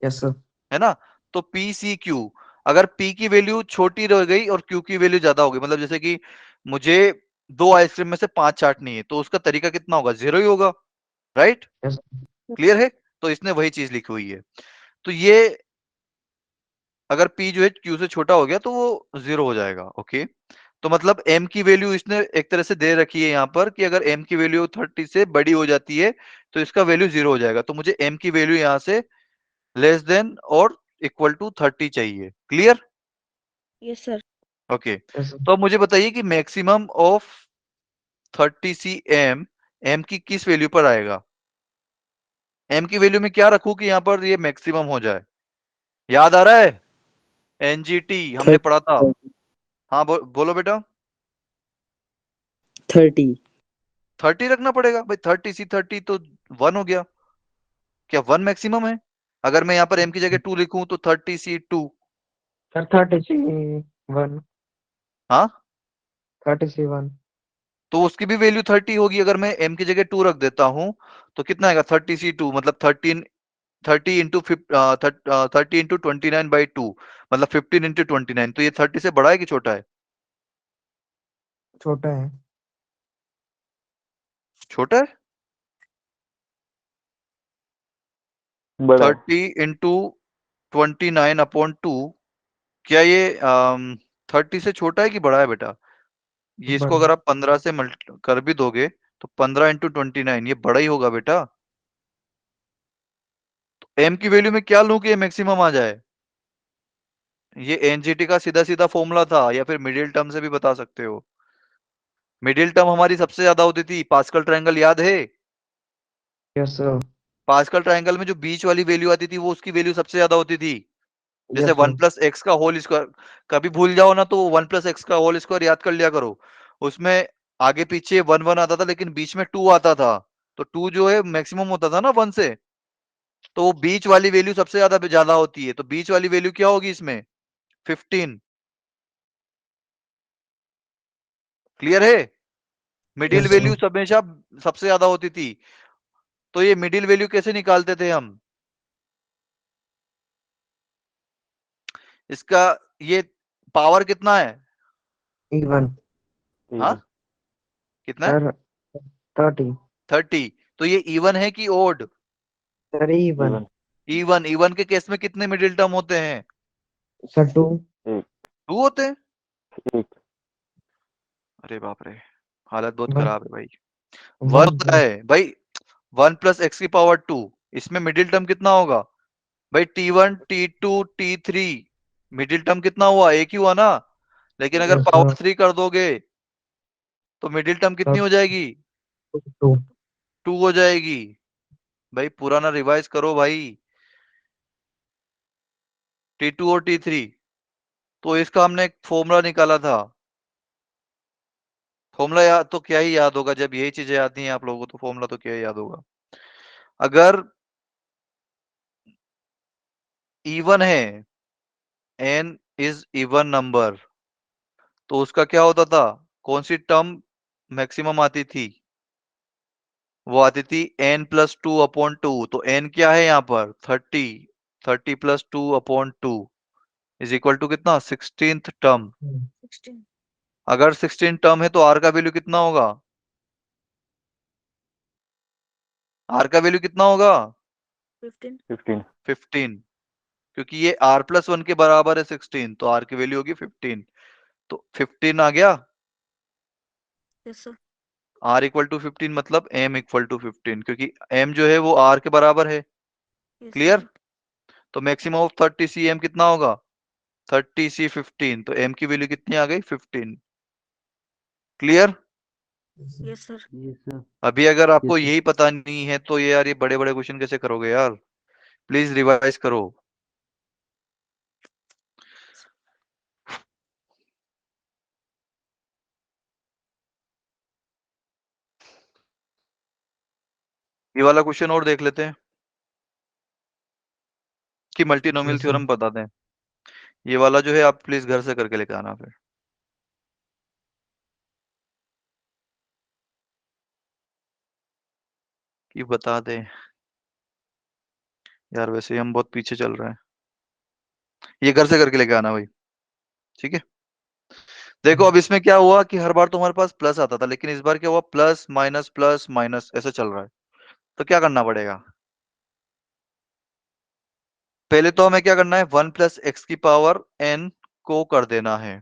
यस सर। है ना। तो पी सी क्यू, अगर पी की वैल्यू छोटी रह गई और क्यू की वैल्यू ज्यादा हो गई, मतलब जैसे कि मुझे 2 आइसक्रीम में से 5 चाटनी है, तो उसका तरीका कितना होगा? 0 ही होगा, राइट? यस। क्लियर है? तो इसने वही चीज लिखी हुई है। तो ये अगर p जो है q से छोटा हो गया तो वो 0 हो जाएगा, ओके। तो मतलब m की वैल्यू इसने एक तरह से दे रखी है यहाँ पर कि अगर m की वैल्यू 30 से बड़ी हो जाती है तो इसका वैल्यू 0 हो जाएगा। तो मुझे m की वैल्यू यहाँ से लेस देन और इक्वल टू 30 चाहिए। Clear? Yes sir. Okay. Yes तो अब मुझे बताइए कि मैक्सिमम ऑफ 30 सी m की किस वैल्यू पर आएगा? m की वैल्यू में क्या रखूं कि यहाँ पर ये मैक्सिमम हो जाए? याद आ रहा है? एनजीटी हमने पढ़ा था। 30। हाँ बोलो बेटा। 30। 30 रखना पड़ेगा भाई, 30 सी 30 तो 1 हो गया। क्या 1 मैक्सिमम है? अगर मैं यहाँ पर m की जगह 2 लिखूं तो 30 सी 2। Sir 30C1। हाँ, 30C1। तो उसकी भी वैल्यू 30 होगी। अगर मैं m की जगह 2 रख देता हूं तो कितना आएगा? 30 सी 2 मतलब 13, 30 इंटू 30 इंटू 29/2, मतलब 15 इंटू 29। तो ये 30 से बड़ा है कि छोटा है? छोटा है। छोटा है। बड़ा है। 30 इंटू 29/2, क्या ये 30 से छोटा है कि बड़ा है बेटा? ये इसको बड़ा। अगर आप 15 से मल्ट कर भी दोगे तो 15 इंटू 29 ये बड़ा ही होगा बेटा। तो m की वैल्यू में क्या लूं कि ये मैक्सिमम आ जाए? ये एनजीटी का सीधा सीधा फॉर्मूला था, या फिर मिडिल टर्म से भी बता सकते हो। मिडिल टर्म हमारी सबसे ज्यादा होती थी, पास्कल ट्रायंगल याद है? Yes sir. पास्कल ट्रायंगल में जो बीच वाली वैल्यू आती थी वो उसकी वैल्यू सबसे ज्यादा होती थी। जैसे yes one sir. Plus x का होल स्क्वायर, कभी भूल जाओ ना तो 1 प्लस एक्स का होल स्क्वायर याद कर लिया करो। उसमें आगे पीछे 1 1 आता था लेकिन बीच में 2 आता था, तो 2 जो है मैक्सिमम होता था ना 1 से। तो वो बीच वाली वैल्यू सबसे ज्यादा ज्यादा होती है, तो बीच वाली वैल्यू क्या होगी इसमें? 15। क्लियर है? Middle yes value sir. हमेशा सबसे ज्यादा होती थी। तो ये मिडिल वैल्यू कैसे निकालते थे हम? इसका ये पावर कितना है? इवन। हाँ, इवन। कितना है? सर 30। 30। तो ये इवन है कि odd? Sir even. Even. Even. Even के केस में कितने मिडिल टर्म होते हैं? सर 2। एक। 2 होते हैं। एक। अरे बाप रे, हालत बहुत वन। खराब है भाई। 1 वन होता सर। है भाई, 1 + x⁻²। इसमें मिडिल टर्म कितना होगा भाई? T1 T2 T3। Middle term कितना हुआ? एक ही हुआ ना। लेकिन अगर यस पावर सर। 3 कर दोगे तो मिडिल टर्म कितनी तब हो जाएगी? 2। 2 हो जाएगी। भाई पुराना रिवाइज करो भाई। T2 और T3, तो इसका हमने एक फॉर्मूला निकाला था। फॉर्मूला याद तो क्या ही याद होगा, जब यही चीजें आती हैं आप लोगों को तो फॉर्मूला तो क्या ही याद होगा। अगर इवन है, n इज इवन नंबर, तो उसका क्या होता था, कौन सी टर्म मैक्सिमम आती थी, वो आती थी n+2/2। तो n क्या है यहाँ पर 30, 30+2/2 इज इक्वल टू कितना 16th टर्म। 16 अगर 16 टर्म है तो r का वैल्यू कितना होगा, r का वैल्यू कितना होगा 15 15। 15, क्योंकि ये r+1 के बराबर है 16, तो r की वैल्यू होगी 15। तो 15 आ गया, yes sir r equal to 15 मतलब m इक्वल टू 15, क्योंकि m जो है वो r के बराबर है। Yes clear. तो मैक्सिमम ऑफ 30 cm कितना होगा 30 c 15, तो m की वैल्यू कितनी आ गई 15। Clear. Yes sir yes sir. अभी अगर आपको Yes, sir. यही पता नहीं है तो ये यार, ये बड़े बड़े क्वेश्चन कैसे करोगे यार, प्लीज रिवाइज करो। ये वाला क्वेश्चन और देख लेते हैं कि मल्टीनोमियल Yes, sir. थ्योरम बता दें। ये वाला जो है आप प्लीज घर से करके लेके आना फिर। कि बता दें यार, वैसे ही हम बहुत पीछे चल रहे हैं। ये घर से करके लेके आना भाई, ठीक है। देखो अब इसमें क्या हुआ कि हर बार तुम्हारे पास प्लस आता था, लेकिन इस बार क्या हुआ प्लस माइनस ऐसे चल रहा है। तो क्या करना पड़ेगा, पहले तो हमें क्या करना है 1+x⁴n को कर देना है।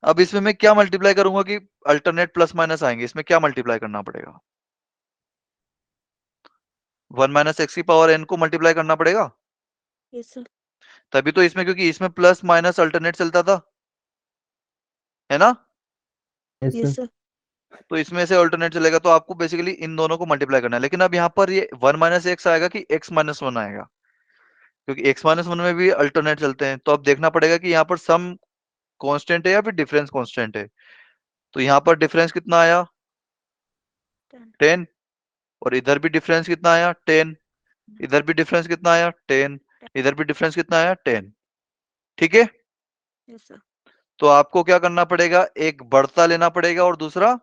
अब इसमें मैं क्या मल्टीप्लाई करूंगा कि अल्टरनेट प्लस माइनस आएंगे, इसमें क्या मल्टीप्लाई करना पड़ेगा 1 - x⁴n को मल्टीप्लाई करना पड़ेगा। यस सर तभी तो इसमें, क्योंकि इसमें प्लस माइनस अल्टरनेट चलता था, है ना। Yes, yes sir. सर तो इसमें से अल्टरनेट चलेगा, तो आपको बेसिकली इन दोनों को मल्टीप्लाई करना है। लेकिन अब यहाँ पर ये 1 - x आएगा कि x-1 आएगा, क्योंकि x-1 में भी अल्टरनेट चलते हैं। तो अब देखना पड़ेगा कि यहाँ पर सम कांस्टेंट है या फिर डिफरेंस कांस्टेंट है। तो यहाँ पर डिफरेंस कितना आया 10 10, और इधर भी डिफरेंस कितना आया 10, इधर भी डिफरेंस कितना आया 10, इधर भी डिफरेंस कितना आया 10। ठीक है। यस सर तो आपको क्या करना पड़ेगा, एक बढ़ता लेना पड़ेगा और दूसरा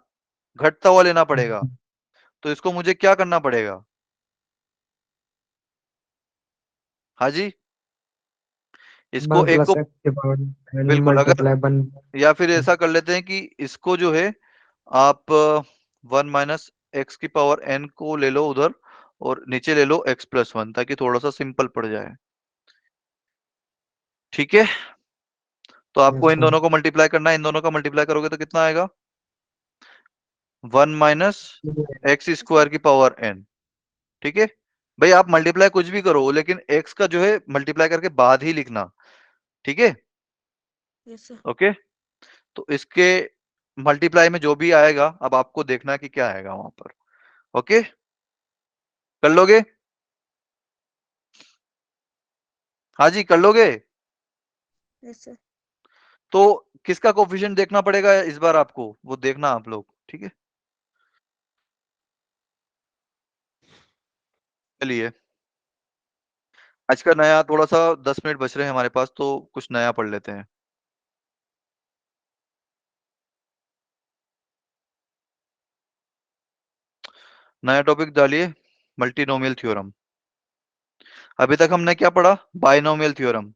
घटता हुआ लेना पड़ेगा। तो इसको मुझे क्या करना पड़ेगा, हाँ जी, इसको वन एक प्लस को एक्स के पावर एन बिल्कुल, अगर मल्टीप्लाई वन। या फिर ऐसा कर लेते हैं कि इसको जो है आप 1 - x⁴n को ले लो उधर, और नीचे ले लो x+1, ताकि थोड़ा सा सिंपल पड़ जाए। ठीक है। तो आपको यस इन सर। दोनों को मल्टीप्लाई करना है, इन दोनों का मल्टीप्लाई करोगे तो कितना आएगा 1 - x² ठीक है। भाई आप मल्टीप्लाई कुछ भी करो, लेकिन x का जो है मल्टीप्लाई करके बाद ही लिखना। ठीक है। Yes sir okay. तो इसके मल्टीप्लाई में जो भी आएगा, अब आपको देखना है कि क्या आएगा वहां पर। ओके, कर लोगे, हाँ जी कर लोगे। यस सर तो किसका कोफिशिएंट देखना पड़ेगा इस बार आपको, वो देखना आप लोग, ठीक है। चलिए, आज का नया थोड़ा सा 10 मिनट बच रहे हैं हमारे पास, तो कुछ नया पढ़ लेते हैं। नया टॉपिक डालिए, मल्टीनोमियल थ्योरम। अभी तक हमने क्या पढ़ा, बाइनोमियल थ्योरम।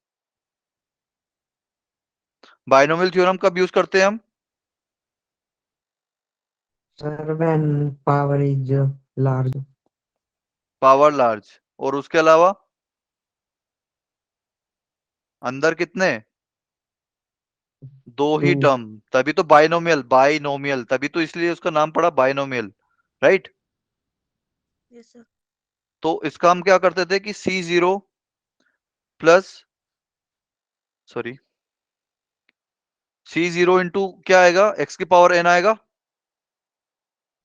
बाइनोमियल थ्योरम कब यूज करते हैं हम, sir when power is large. Power large, और उसके अलावा अंदर कितने, दो ही टू। टर्म, तभी तो बाइनोमियल, बाइनोमियल तभी तो, इसलिए उसका नाम पड़ा बाइनोमियल, राइट। यस सर तो इसका हम क्या करते थे कि C0 plus, sorry, C0 into क्या आएगा x⁴n आएगा,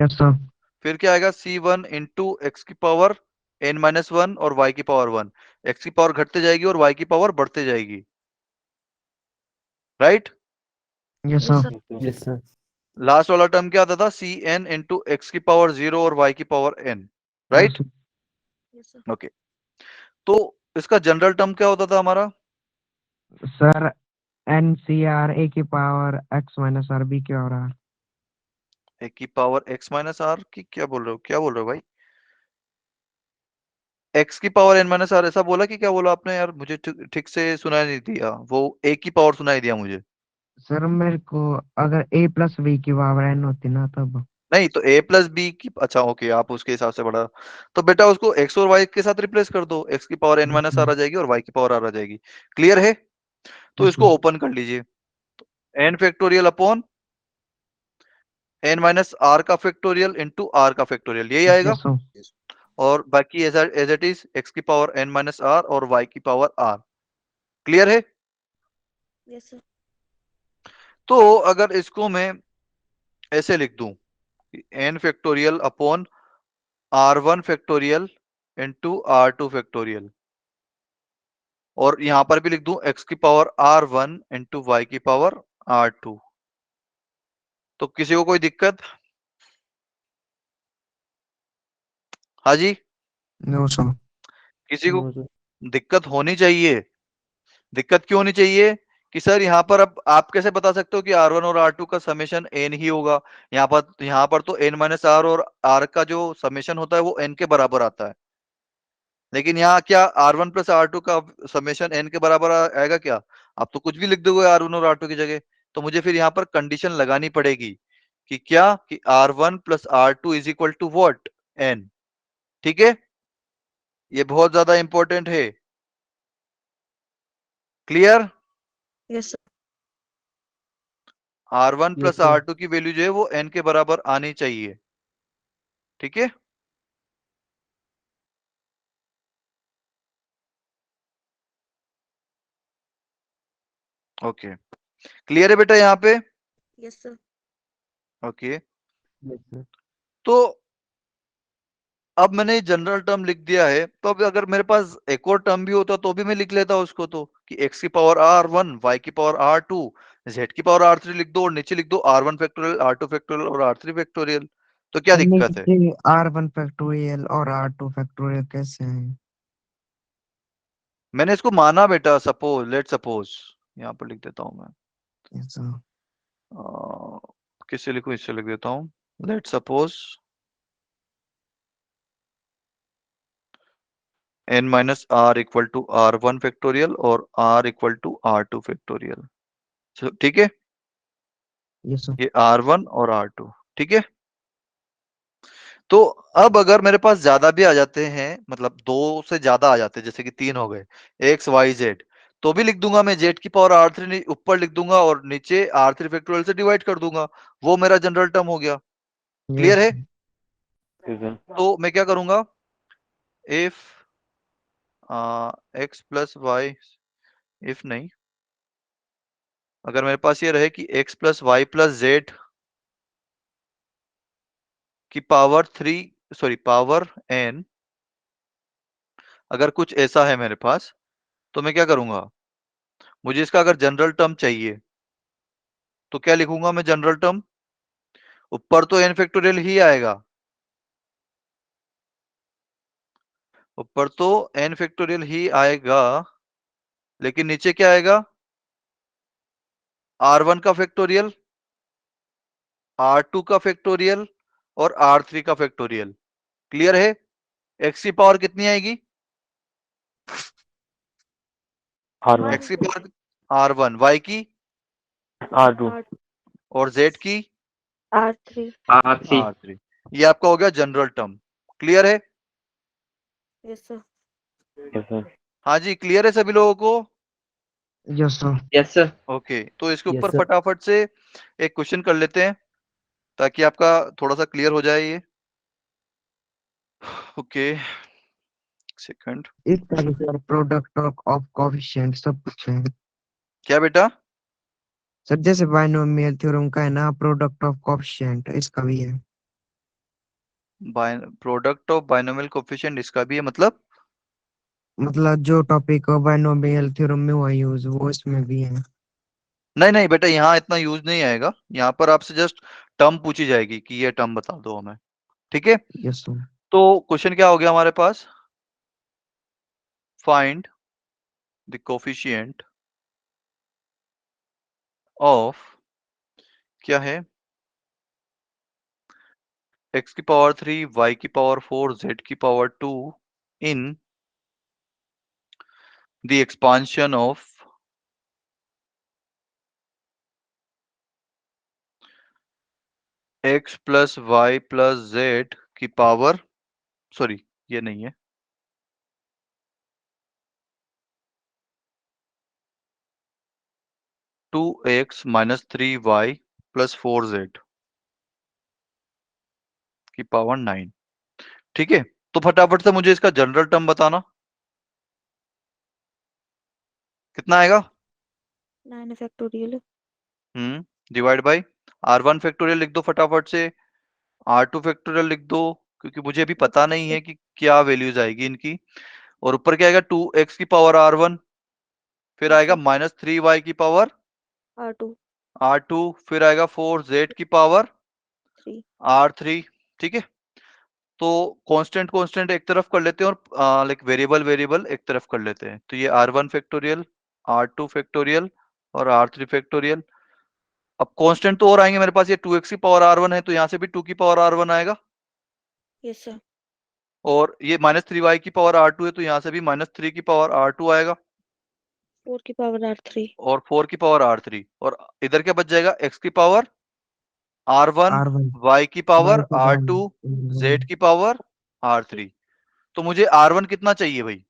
यस सर। फिर क्या आएगा C1 इंटू x⁴n - 1 और y⁴1। x की पावर घटते जाएगी और y की पावर बढ़ते जाएगी, right. Yes yes sir. Sir Yes, sir. Last वाला टर्म क्या आता था Cn इंटू x⁴0 और y⁴n, right. Yes sir okay. तो इसका जनरल टर्म क्या होता था हमारा, सर NCR A की power x minus r b की और आर। ए की पावर x माइनस आर की क्या बोल रहे हो, क्या बोल रहे हो भाई? x की पावर n माइनस आर ऐसा बोला कि क्या बोला आपने यार? मुझे ठीक से सुनाई नहीं दिया, वो a की पावर सुनाई दिया मुझे। सर मेरे को अगर a प्लस b की पावर n होती ना तब। नहीं तो a प्लस बी की, अच्छा ओके, आप उसके हिसाब से बढ़ा। तो बेटा उसको x और y के साथ रिप्लेस कर दो, x की पावर n माइनस आर आ जाएगी और y की पावर r आ जाएगी। क्लियर है? तो इसको ओपन कर लीजिए, n factorial upon n minus r का फैक्टोरियल इंटू आर का फैक्टोरियल, यही आएगा। और बाकी एज इट इज x की पावर n माइनस आर और y की पावर r। क्लियर है? Yes sir. तो अगर इसको मैं ऐसे लिख दूं, n factorial upon r1 factorial into r2 factorial, और यहां पर भी लिख दूं x की पावर r1 इंटू y की पावर r2। तो किसी को कोई दिक्कत? हाँ जी, नो सर। किसी को दिक्कत होनी चाहिए। दिक्कत क्यों होनी चाहिए? कि सर यहाँ पर अब आप कैसे बता सकते हो कि R1 और R2 का समेशन n ही होगा? यहाँ पर तो n माइनस आर और r का जो समेशन होता है वो n के बराबर आता है। लेकिन यहाँ क्या R1 प्लस R2 का समेशन n के बराबर आएगा क्या? आप तो कुछ भी लिख दोगे R1 और R2 की जगह। तो मुझे फिर यहाँ पर कंडीशन लगानी पड़ेगी कि क्या, कि R1 plus R2 is equal to what? n। ठीक है, ये बहुत ज्यादा इंपॉर्टेंट है। Clear? Yes sir. R1 Yes, plus sir. R2 की वैल्यू जो है वो n के बराबर आनी चाहिए। ठीक है, ओके। क्लियर है बेटा यहाँ पे? Yes sir. Okay. Yes, sir. तो अब मैंने जनरल टर्म लिख दिया है, तो अब अगर मेरे पास एक और टर्म भी होता तो भी मैं लिख लेता उसको, तो कि x की पावर r1, y की पावर r2, z की पावर r3 लिख दो, और नीचे लिख दो r1 फैक्टोरियल, r2 फैक्टोरियल और r3 फैक्टोरियल। तो क्या दिक्कत है? नहीं, R1 फैक्टोरियल और R2 फैक्टोरियल कैसे हैं? मैंने इसको माना बेटा, सपोज, लेट सपोज, यहाँ पर लिख देता हूँ मैं। Yes, sir. किससे लिखूं? इससे लिख देता हूँ। Let suppose n minus r equal to r1 factorial और r equal to r2 factorial. ठीक है, Yes, sir. ये R1 और R2। ठीक है, तो अब अगर मेरे पास ज्यादा भी आ जाते हैं, मतलब दो से ज्यादा आ जाते हैं, जैसे कि 3 हो गए, एक्स वाई जेड, तो भी लिख दूंगा मैं जेड की पावर R3 ऊपर लिख दूंगा और नीचे R3 फैक्टोरियल से डिवाइड कर दूंगा। वो मेरा जनरल टर्म हो गया। क्लियर Yes, है? sir. Yes, sir. तो मैं क्या करूंगा, if x plus y, if नहीं, अगर मेरे पास ये रहे कि x plus y plus z की पावर 3, सॉरी पावर n, अगर कुछ ऐसा है मेरे पास, तो मैं क्या करूंगा, मुझे इसका अगर जनरल टर्म चाहिए तो क्या लिखूंगा मैं जनरल टर्म? ऊपर तो n फैक्टोरियल ही आएगा, ऊपर तो n फैक्टोरियल ही आएगा, लेकिन नीचे क्या आएगा? R1 का फैक्टोरियल, R2 का फैक्टोरियल और R3 का फैक्टोरियल। क्लियर है? x की पावर कितनी आएगी? R1, x की पावर R1, y की R2, और z की R3. R3। ये आपका हो गया जनरल टर्म। क्लियर है? Yes sir. yes, sir. हाँ जी, क्लियर है सभी लोगों को? Yes, sir. Yes, sir. Okay, तो इसके Yes, ऊपर sir. फटाफट से एक क्वेश्चन कर लेते हैं ताकि आपका थोड़ा सा क्लियर हो जाए ये। Okay, second. इसका भी सर प्रोडक्ट ऑफ कोफिशिएंट सब कुछ है। क्या बेटा? सर जैसे बाइनोमियल थ्योरम का है ना, प्रोडक्ट ऑफ कोफिशिएंट इसका भी है। प्रोडक्ट ऑफ बाइनोमियल कोफिशिएंट इसका भी है, मतलब जो टॉपिक बाइनोमियल थ्योरम में हुआ यूज वो इसमें भी है। नहीं नहीं बेटा, यहाँ इतना यूज नहीं आएगा। यहाँ पर आपसे जस्ट टर्म पूछी जाएगी कि ये टर्म बता दो हमें। ठीक है, यस सर। तो क्वेश्चन क्या हो गया हमारे पास? फाइंड द कोफिशिएंट ऑफ क्या है, x की पावर 3, y की पावर 4, z की power 2 in the expansion of x plus y plus z की पावर, सॉरी ये नहीं है, to x minus 3y plus 4z की पावर 9। ठीक है, तो फटाफट से मुझे इसका जनरल टर्म बताना कितना आएगा। 9 factorial divide by r1 factorial लिख दो फटाफट से, r2 फैक्टोरियल लिख दो, क्योंकि मुझे अभी पता नहीं है कि क्या वैल्यूज आएगी इनकी। और ऊपर क्या आएगा, 2x की पावर r1, फिर आएगा माइनस 3y की पावर R2 r2, फिर आएगा 4z की पावर 3 r3। ठीक है, तो कांस्टेंट कांस्टेंट एक तरफ कर लेते हैं और लाइक वेरिएबल वेरिएबल एक तरफ कर लेते हैं। तो ये r1 फैक्टोरियल, r2 फैक्टोरियल और r3 फैक्टोरियल। अब कांस्टेंट तो और आएंगे मेरे पास, ये 2x की पावर r1 है तो यहाँ से भी 2 की पावर r1 आएगा, यस सर और ये माइनस 3y की पावर r2 है तो यहाँ से भी माइनस 3 की पावर r2 आएगा 4 की पावर R3 और 4 की पावर r3, और इधर क्या बच जाएगा, x की पावर r1, R1 y की पावर Y की r2, z की पावर r3। तो मुझे r1 कितना चाहिए भाई,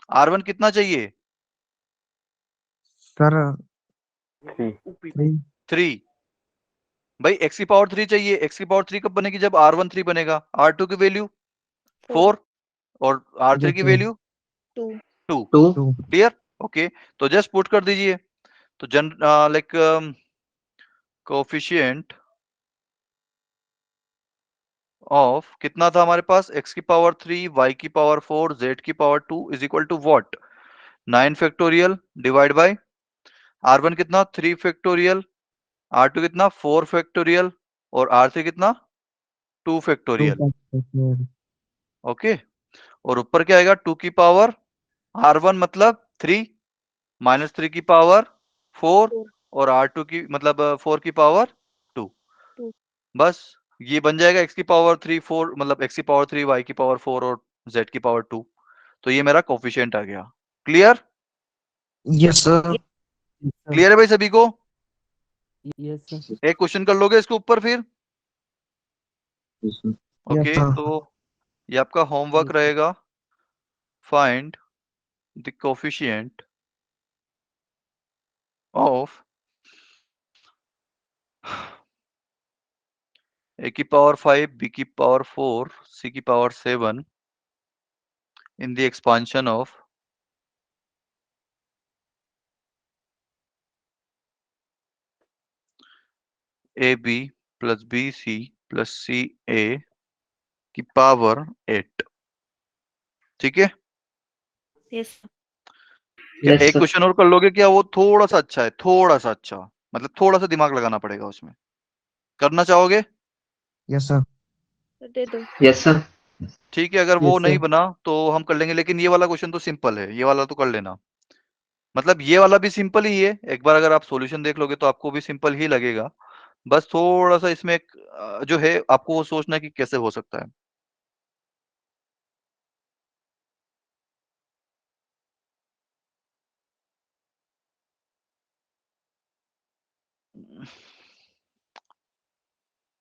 r1 कितना चाहिए, सर 3 3। भाई x की पावर 3 चाहिए, x की पावर 3 कब बनेगी, जब r1 3 बनेगा, r2 की वैल्यू 4 और r3 की जैसे वैल्यू 2 2। 2 clear, okay. तो जस्ट पुट कर दीजिए, तो जन लाइक कोफिशिएंट ऑफ कितना था हमारे पास, x की पावर 3, y की पावर 4, z की power 2 is equal to what, 9 factorial divide by r1 कितना 3 फैक्टोरियल, r2 कितना 4 फैक्टोरियल और r3 कितना 2 2 फैक्टोरियल। फैक्टोरियल ओके, और ऊपर क्या आएगा, 2 की पावर r1 मतलब 3 माइनस 3 की पावर 4 4 और r2 की मतलब 4 की पावर 2। 2 बस ये बन जाएगा x की पावर 3 4 मतलब x की पावर 3, y की पावर 4 और z की पावर 2। तो ये मेरा कोफिशिएंट आ गया। क्लियर, यस सर क्लियर है भाई सभी को। Yes sir. एक क्वेश्चन कर लोगे इसके ऊपर फिर। यस ओके, सर तो ये आपका होमवर्क रहेगा, find the coefficient of a की पावर 5, b की पावर 4, c की power 7 in the expansion of ab plus bc plus ca की पावर 8। ठीक है, यस क्या एक क्वेश्चन और कर लोगे क्या, वो थोड़ा सा अच्छा है, थोड़ा सा अच्छा, मतलब थोड़ा सा दिमाग लगाना पड़ेगा उसमें, करना चाहोगे। यस सर दे दो यस सर। ठीक है, अगर वो Yes, नहीं sir. बना तो हम कर लेंगे, लेकिन ये वाला क्वेश्चन तो सिंपल है, ये वाला तो कर लेना। मतलब ये वाला भी सिंपल ही है, एक बार अगर आप सॉल्यूशन देख लोगे तो आपको भी सिंपल ही लगेगा। बस थोड़ा सा इसमें एक जो है आपको वो सोचना है कि कैसे हो सकता है।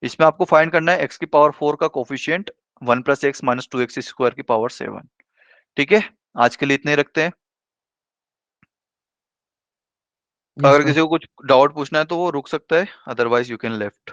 इसमें आपको फाइंड करना है x की पावर 4 का coefficient 1 plus x minus 2x square की पावर 7। ठीक है, आज के लिए इतने ही रखते हैं। यस अगर सर किसी को कुछ डाउट पूछना है तो वो रुक सकता है, अदरवाइज यू कैन लेफ्ट।